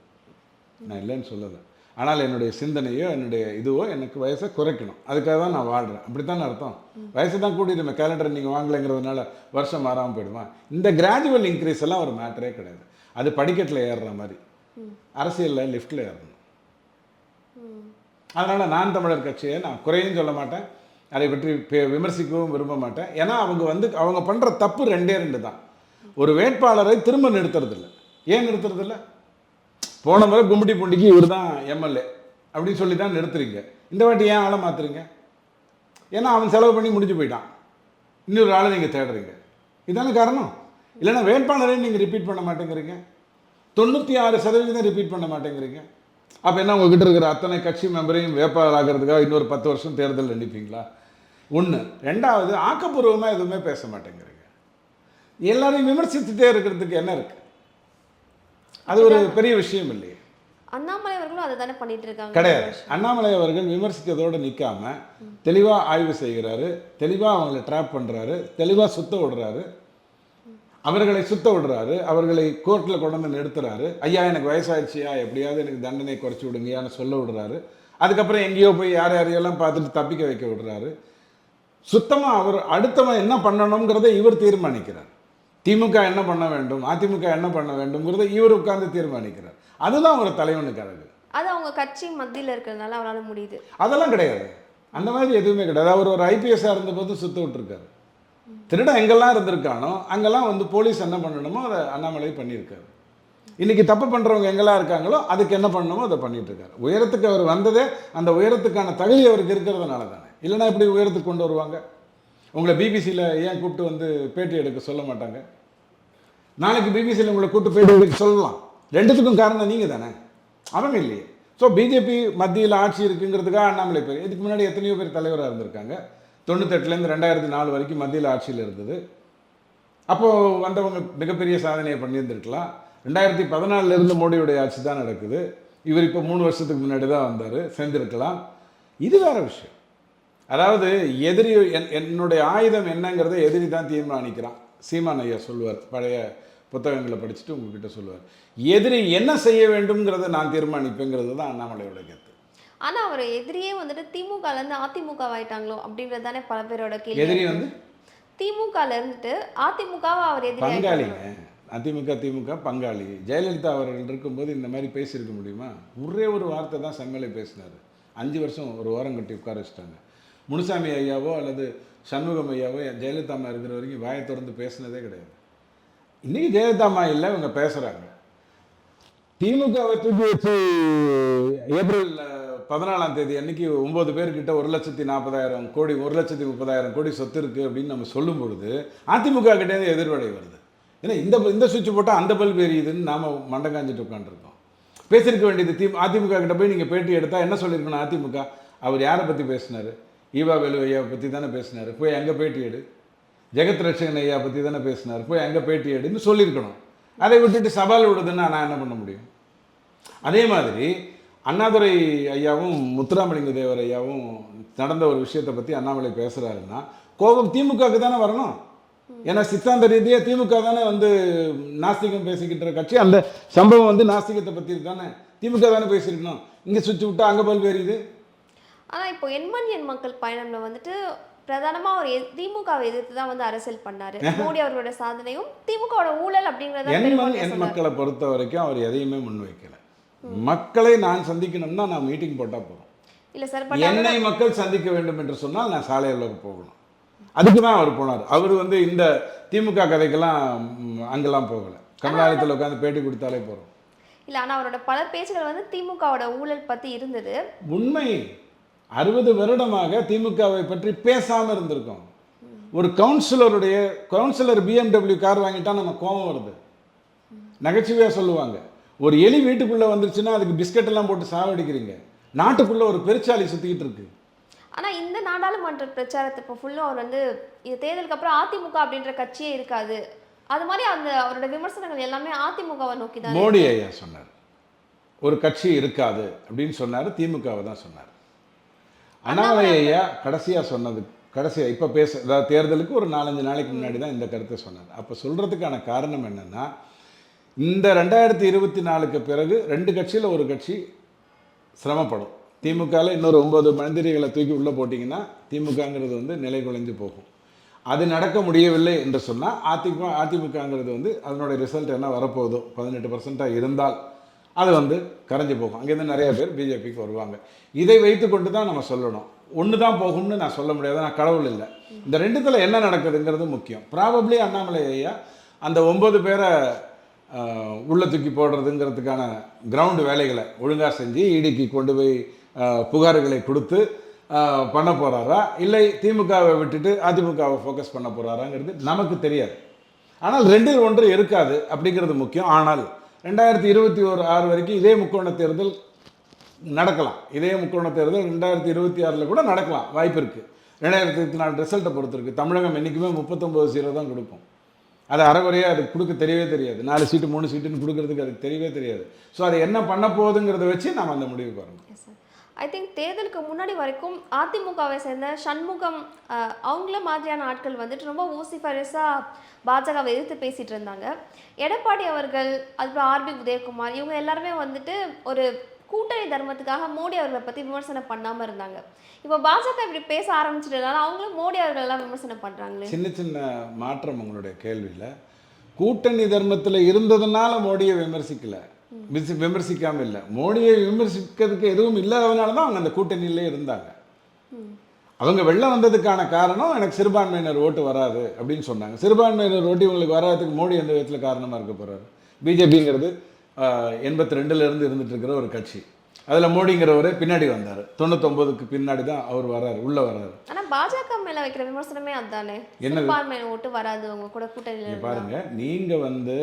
நான் இல்லைன்னு சொல்லலை. ஆனால் என்னுடைய சிந்தனையோ என்னுடைய இதுவோ எனக்கு வயசை குறைக்கணும், அதுக்காக தான் நான் வாழ்கிறேன். அப்படித்தானே அர்த்தம். வயசு தான் கூட்டிடுமே, கேலண்டர் நீங்கள் வாங்கலைங்கிறதுனால வருஷம் மாறாமல் போயிடுவான். இந்த கிராஜுவல் இன்க்ரீஸ் எல்லாம் ஒரு மேட்டரே கிடையாது. அது படிக்கட்டில் ஏறுற மாதிரி, அரசியலில் லிஃப்ட்டில் ஏறணும். அதனால் நான் தமிழர் கட்சியை நான் குறையும் சொல்ல மாட்டேன், அதை பற்றி விமர்சிக்கவும் விரும்ப மாட்டேன். ஏன்னா அவங்க பண்ணுற தப்பு ரெண்டே தான். ஒரு வேட்பாளரை திரும்ப நிறுத்துறதில்ல. ஏன் நிறுத்துறதில்ல? போன முறை கும்மிடி பூண்டிக்கு இவர் தான் எம்எல்ஏ அப்படின்னு சொல்லி தான் நிறுத்துறீங்க. இந்த வாட்டி ஏன் ஆளை மாற்றுறீங்க? ஏன்னா அவன் செலவு பண்ணி முடிஞ்சு போயிட்டான், இன்னொரு ஆளை நீங்கள் தேடுறீங்க. இதான காரணம். இல்லைன்னா வேட்பாளரையும் நீங்கள் ரிப்பீட் பண்ண மாட்டேங்கிறீங்க, 96% ரிப்பீட் பண்ண மாட்டேங்கிறீங்க. அப்போ என்ன, உங்ககிட்ட இருக்கிற அத்தனை கட்சி மெம்பரையும் வேட்பாளர் ஆகிறதுக்காக இன்னொரு 10 வருஷம் தேர்தல் நினைப்பீங்களா? ஒன்று. ரெண்டாவது, ஆக்கப்பூர்வமாக எதுவுமே பேச மாட்டேங்கிறீங்க. எல்லாரையும் விமர்சித்துட்டே இருக்கிறதுக்கு என்ன இருக்கு? அது ஒரு பெரிய விஷயம் இல்லையே. அண்ணாமலை அவர்களும் அதை தானே பண்ணிட்டு இருக்காங்க. கிடையாது. அண்ணாமலை அவர்கள் விமர்சிக்கிறதோடு நிற்காம தெளிவாக ஆய்வு செய்கிறாரு, தெளிவாக அவங்களை ட்ராப் பண்ணுறாரு, தெளிவாக சுத்த விடுறாரு, அவர்களை கோர்ட்டில் கொண்டு வந்து நிறுத்துறாரு. ஐயா எனக்கு வயசாயிடுச்சியா, எப்படியாவது எனக்கு தண்டனை குறைச்சி விடுங்கயான்னு சொல்ல விடுறாரு. அதுக்கப்புறம் எங்கேயோ போய் யாரையெல்லாம் பார்த்துட்டு தப்பிக்க வைக்க விடுறாரு. சுத்தமாக அவர் அடுத்தவன் என்ன பண்ணணுங்கிறத இவர் தீர்மானிக்கிறார். திமுக என்ன பண்ண வேண்டும், அதிமுக என்ன பண்ண வேண்டும்ங்கிறத இவர் உட்கார்ந்து தீர்மானிக்கிறார். அதுதான் ஒரு தலைவனுக்கு அழகு. அது அவங்க கட்சி மத்தியில் இருக்கிறதுனால அவரால் முடியுது. அதெல்லாம் கிடையாது, அந்த மாதிரி எதுவுமே கிடையாது. அவர் ஒரு ஐபிஎஸ்ஸாக இருந்தபோது சுத்த விட்டுருக்காரு. திருடன் எங்கெல்லாம் இருந்திருக்கானோ அங்கெல்லாம் வந்து போலீஸ் என்ன பண்ணணுமோ அதை அண்ணாமலை பண்ணியிருக்காரு. இன்றைக்கி தப்பு பண்ணுறவங்க எங்கெல்லாம் இருக்காங்களோ அதுக்கு என்ன பண்ணணுமோ அதை பண்ணிட்டு இருக்காரு. உயரத்துக்கு அவர் வந்ததே அந்த உயரத்துக்கான தகுதி அவருக்கு இருக்கிறதுனால தானே. இல்லைன்னா எப்படி உயரத்துக்கு கொண்டு வருவாங்க? உங்களை பிபிசியில் ஏன் கூப்பிட்டு வந்து பேட்டி எடுக்க சொல்ல மாட்டாங்க? நாளைக்கு பிபிசியில் உங்களை கூப்பிட்டு பேட்டி எடுக்க சொல்லலாம். ரெண்டுத்துக்கும் காரணம் நீங்கள் தானே, அவங்க இல்லையே. ஸோ பிஜேபி மத்தியில் ஆட்சி இருக்குங்கிறதுக்காக அண்ணாமலை பேர். இதுக்கு முன்னாடி எத்தனையோ பேர் தலைவராக இருந்திருக்காங்க. 98லேருந்து 2004 வரைக்கும் மத்தியில் ஆட்சியில் இருந்தது. அப்போது வந்தவங்க மிகப்பெரிய சாதனையை பண்ணியிருந்திருக்கலாம். 2014 மோடியுடைய ஆட்சி தான் நடக்குது. இவர் இப்போ 3 வருஷத்துக்கு முன்னாடி தான் வந்தார், செஞ்சிருக்கலாம். இது வேறு விஷயம். அதாவது எதிரி என்னுடைய ஆயுதம் என்னங்கிறத எதிரி தான் தீர்மானிக்கிறான். சீமான் ஐயா சொல்லுவார், பழைய புத்தகங்களை படிச்சுட்டு உங்ககிட்ட சொல்லுவார், எதிரி என்ன செய்ய வேண்டும்ங்கிறத நான் தீர்மானிப்பேங்கிறது தான் அண்ணாமலையோட கருத்து. ஆனால் அவர் எதிரியே வந்துட்டு திமுகலேருந்து அதிமுக ஆயிட்டாங்களோ அப்படின்றது தானே பல பேரோட கேள்வி. எதிரி வந்து திமுகல இருந்துட்டு அதிமுகவை அவர் எதிரி. பங்காளிங்க. அதிமுக திமுக பங்காளி. ஜெயலலிதா அவர்கள் இருக்கும்போது இந்த மாதிரி பேசியிருக்க முடியுமா? ஒரே ஒரு வார்த்தை தான் செம்மலை பேசினார். 5 வருஷம் ஒரு ஓரம் கட்டி உட்கார வச்சுட்டாங்க. முனுசாமி ஐயாவோ அல்லது சண்முகம் ஐயாவோ ஜெயலலிதா அம்மா இருக்கிற வரைக்கும் வாயை திறந்து பேசினதே கிடையாது. இன்றைக்கி ஜெயலலிதா அம்மா இல்லை, இவங்க பேசுகிறாங்க. திமுகவை தூக்கி வச்சு ஏப்ரல் 14ஆம் தேதி அன்னைக்கு 9 பேர்கிட்ட 1,40,000 கோடி 1,30,000 கோடி சொத்து இருக்குது அப்படின்னு நம்ம சொல்லும் பொழுது அதிமுக கிட்டேருந்து எதிர்வடை வருது. ஏன்னா இந்த சுவிட்ச் போட்டால் அந்த பல்பு எரியுதுன்னு நாம் மண்டங்காஞ்சிட்டு உட்காந்துருக்கோம். பேசியிருக்க வேண்டியது அதிமுக கிட்ட போய் நீங்கள் பேட்டி எடுத்தால் என்ன சொல்லியிருக்கணும்? அதிமுக அவர் யாரை பற்றி பேசினார்? ஈவா வேலு ஐயாவை பற்றி தானே பேசினார், போய் அங்கே பேட்டி எடு. ஜெகத் ரட்சகன் ஐயா பற்றி தானே பேசினார், போய் அங்கே பேட்டி எடுன்னு சொல்லியிருக்கணும். அதை விட்டுட்டு சவால் விடுதுன்னா நான் என்ன பண்ண முடியும்? அதே மாதிரி அண்ணாதுரை ஐயாவும் முத்துராமலிங்க தேவர் ஐயாவும் நடந்த ஒரு விஷயத்தை பற்றி அண்ணாமலை பேசுகிறாருன்னா கோபம் திமுகவுக்கு தானே வரணும். ஏன்னா சித்தாந்த ரீதியாக திமுக தானே வந்து நாஸ்திகம் பேசிக்கிட்டு இருக்க கட்சி. அந்த சம்பவம் வந்து நாஸ்திகத்தை பற்றி தானே திமுக தானே பேசியிருக்கணும். இங்கே சுற்றி விட்டா அங்கே பல்வேறு எரியுது. ஆனால் இப்போ எண் மக்கள் பயணம்ல வந்துட்டு பிரதானமாக அவர் திமுகவை எதிர்த்து தான் வந்து அரசியல் பண்ணாரு. மோடி அவர்களோட சாதனையும் திமுகவோட ஊழல் அப்படிங்கிறத எண் மக்களை பொறுத்த வரைக்கும் அவர் எதையுமே முன்வைக்கல. மக்களை நான் சந்திக்கணும்னா நான் மீட்டிங் போட்டால் போகிறோம். இல்லை சார், என்னை மக்கள் சந்திக்க வேண்டும் என்று சொன்னால் நான் சாலையில் போகணும். அதுக்கு தான் அவர் போனார். அவர் வந்து இந்த திமுக கதைக்கெல்லாம் அங்கெல்லாம் போகலை. கமலாலயத்தில் உட்காந்து பேட்டி கொடுத்தாலே போகிறோம். இல்லை, ஆனால் அவரோட பல பேச்சுகள் வந்து திமுகவோட ஊழல் பற்றி இருந்தது. உண்மை. 60 வருடமாக திமுகவை பற்றி பேசாமல் இருந்திருக்கோம். ஒரு கவுன்சிலர் BMW கார் வாங்கிட்டா நம்ம கோபம் வருது, நகைச்சுவையாக சொல்லுவாங்க. ஒரு எலி வீட்டுக்குள்ளே வந்துருச்சுன்னா அதுக்கு பிஸ்கட் எல்லாம் போட்டு சாவடிக்கிறீங்க. நாட்டுக்குள்ளே ஒரு பெருச்சாளி சுற்றிக்கிட்டு இருக்கு. ஆனால் இந்த நாடாளுமன்ற பிரச்சாரத்தை இப்போ ஃபுல்லாக அவர் வந்து இது தேர்தலுக்கு அப்புறம் அதிமுக அப்படின்ற கட்சியே இருக்காது, அது மாதிரி அந்த அவரோட விமர்சனங்கள் எல்லாமே அதிமுகவை நோக்கி தான். மோடி ஐயா சொன்னார் ஒரு கட்சி இருக்காது அப்படின்னு சொன்னார், திமுகவை தான் சொன்னார். அண்ணாமலை ஐயா கடைசியாக சொன்னது, கடைசியாக இப்போ அதாவது தேர்தலுக்கு ஒரு 4-5 நாளைக்கு முன்னாடி தான் இந்த கருத்தை சொன்னார். அப்போ சொல்கிறதுக்கான காரணம் என்னென்னா, இந்த 2024க்கு பிறகு 2 கட்சியில் ஒரு கட்சி சிரமப்படும். திமுகவில் இன்னொரு 9 மந்திரிகளை தூக்கி உள்ளே போட்டிங்கன்னா திமுகங்கிறது வந்து நிலை குலைஞ்சு போகும். அது நடக்க முடியவில்லை என்று சொன்னால் அதிமுகங்கிறது வந்து அதனுடைய ரிசல்ட் என்ன வரப்போகுதோ 18% இருந்தால் அது வந்து கரைஞ்சி போகும். அங்கேருந்து நிறைய பேர் பிஜேபிக்கு வருவாங்க. இதை வைத்து கொண்டு தான் நம்ம சொல்லணும். ஒன்று தான் போகும்னு நான் சொல்ல முடியாது, நான் கடவுள் இல்லை. இந்த ரெண்டுத்தில் என்ன நடக்குதுங்கிறது முக்கியம். ப்ராபப்ளி அண்ணாமலை ஐயா அந்த 9 பேரை உள்ள தூக்கி போடுறதுங்கிறதுக்கான கிரவுண்டு வேலைகளை ஒழுங்காக செஞ்சு இடிக்கு கொண்டு போய் புகார்களை கொடுத்து பண்ண போகிறாரா, இல்லை திமுகவை விட்டுட்டு அதிமுகவை ஃபோக்கஸ் பண்ண போகிறாராங்கிறது நமக்கு தெரியாது. ஆனால் 2 ஒன்று இருக்காது அப்படிங்கிறது முக்கியம். ஆனால் 2026 வரைக்கும் இதே முக்கோண தேர்தல் நடக்கலாம். இதே முக்கோண தேர்தல் 2026 கூட நடக்கலாம், வாய்ப்பு இருக்குது. 2024 ரிசல்ட்டை பொறுத்து இருக்குது. தமிழகம் என்றைக்குமே 39-0 தான் கொடுக்கும். அது அரைகுறையாக அதுக்கு கொடுக்க தெரியவே தெரியாது. 4 சீட்டு 3 சீட்டுன்னு கொடுக்கறதுக்கு அதுக்கு தெரியவே தெரியாது. ஸோ அதை என்ன பண்ண போகுதுங்கிறத வச்சு நம்ம அந்த முடிவுக்கு வரணும். ஐ திங்க் தேர்தலுக்கு முன்னாடி வரைக்கும் அதிமுகவை சேர்ந்த சண்முகம் அவங்கள மாதிரியான ஆட்கள் வந்துட்டு ரொம்ப ஊசிஃபரஸாக பாஜகவை எதிர்த்து பேசிகிட்டு இருந்தாங்க. எடப்பாடி அவர்கள், அதுக்கப்புறம் ஆர்பி உதயகுமார், இவங்க எல்லாருமே வந்துட்டு ஒரு கூட்டணி தர்மத்துக்காக மோடி அவர்களை பற்றி விமர்சனம் பண்ணாமல் இருந்தாங்க. இப்போ பாஜக இப்படி பேச ஆரம்பிச்சிட்டதுனால அவங்களும் மோடி அவர்களெல்லாம் விமர்சனம் பண்ணுறாங்களே. சின்ன சின்ன மாற்றம் உங்களுடைய கேள்வியில். கூட்டணி தர்மத்தில் இருந்ததுனால மோடியை விமர்சிக்காமல் இல்லை. மோடியை விமர்சிக்கிறதுக்கு எதுவும் இல்லாததுனால தான் அவங்க அந்த கூட்டணியிலே இருந்தாங்க. அவங்க வெளில வந்ததுக்கான காரணம் எனக்கு சிறுபான்மையினர் ஓட்டு வராது அப்படின்னு சொன்னாங்க. சிறுபான்மையினர் ஓட்டு இவங்களுக்கு வராதுக்கு மோடி எந்த விதத்தில் காரணமாக இருக்க போகிறாரு? பிஜேபிங்கிறது 82 இருந்துட்டு இருக்கிற ஒரு கட்சி. அதில் மோடிங்கிறவரே பின்னாடி வந்தார். 99க்கு பின்னாடி தான் அவர் வர்றாரு, உள்ளே வர்றாரு. ஆனால் பாஜக மேலே வைக்கிற விமர்சனமே அதுதானே, சிறுபான்மையினர் ஓட்டு வராது அவங்க கூட கூட்டணியில். பாருங்க, நீங்கள் வந்து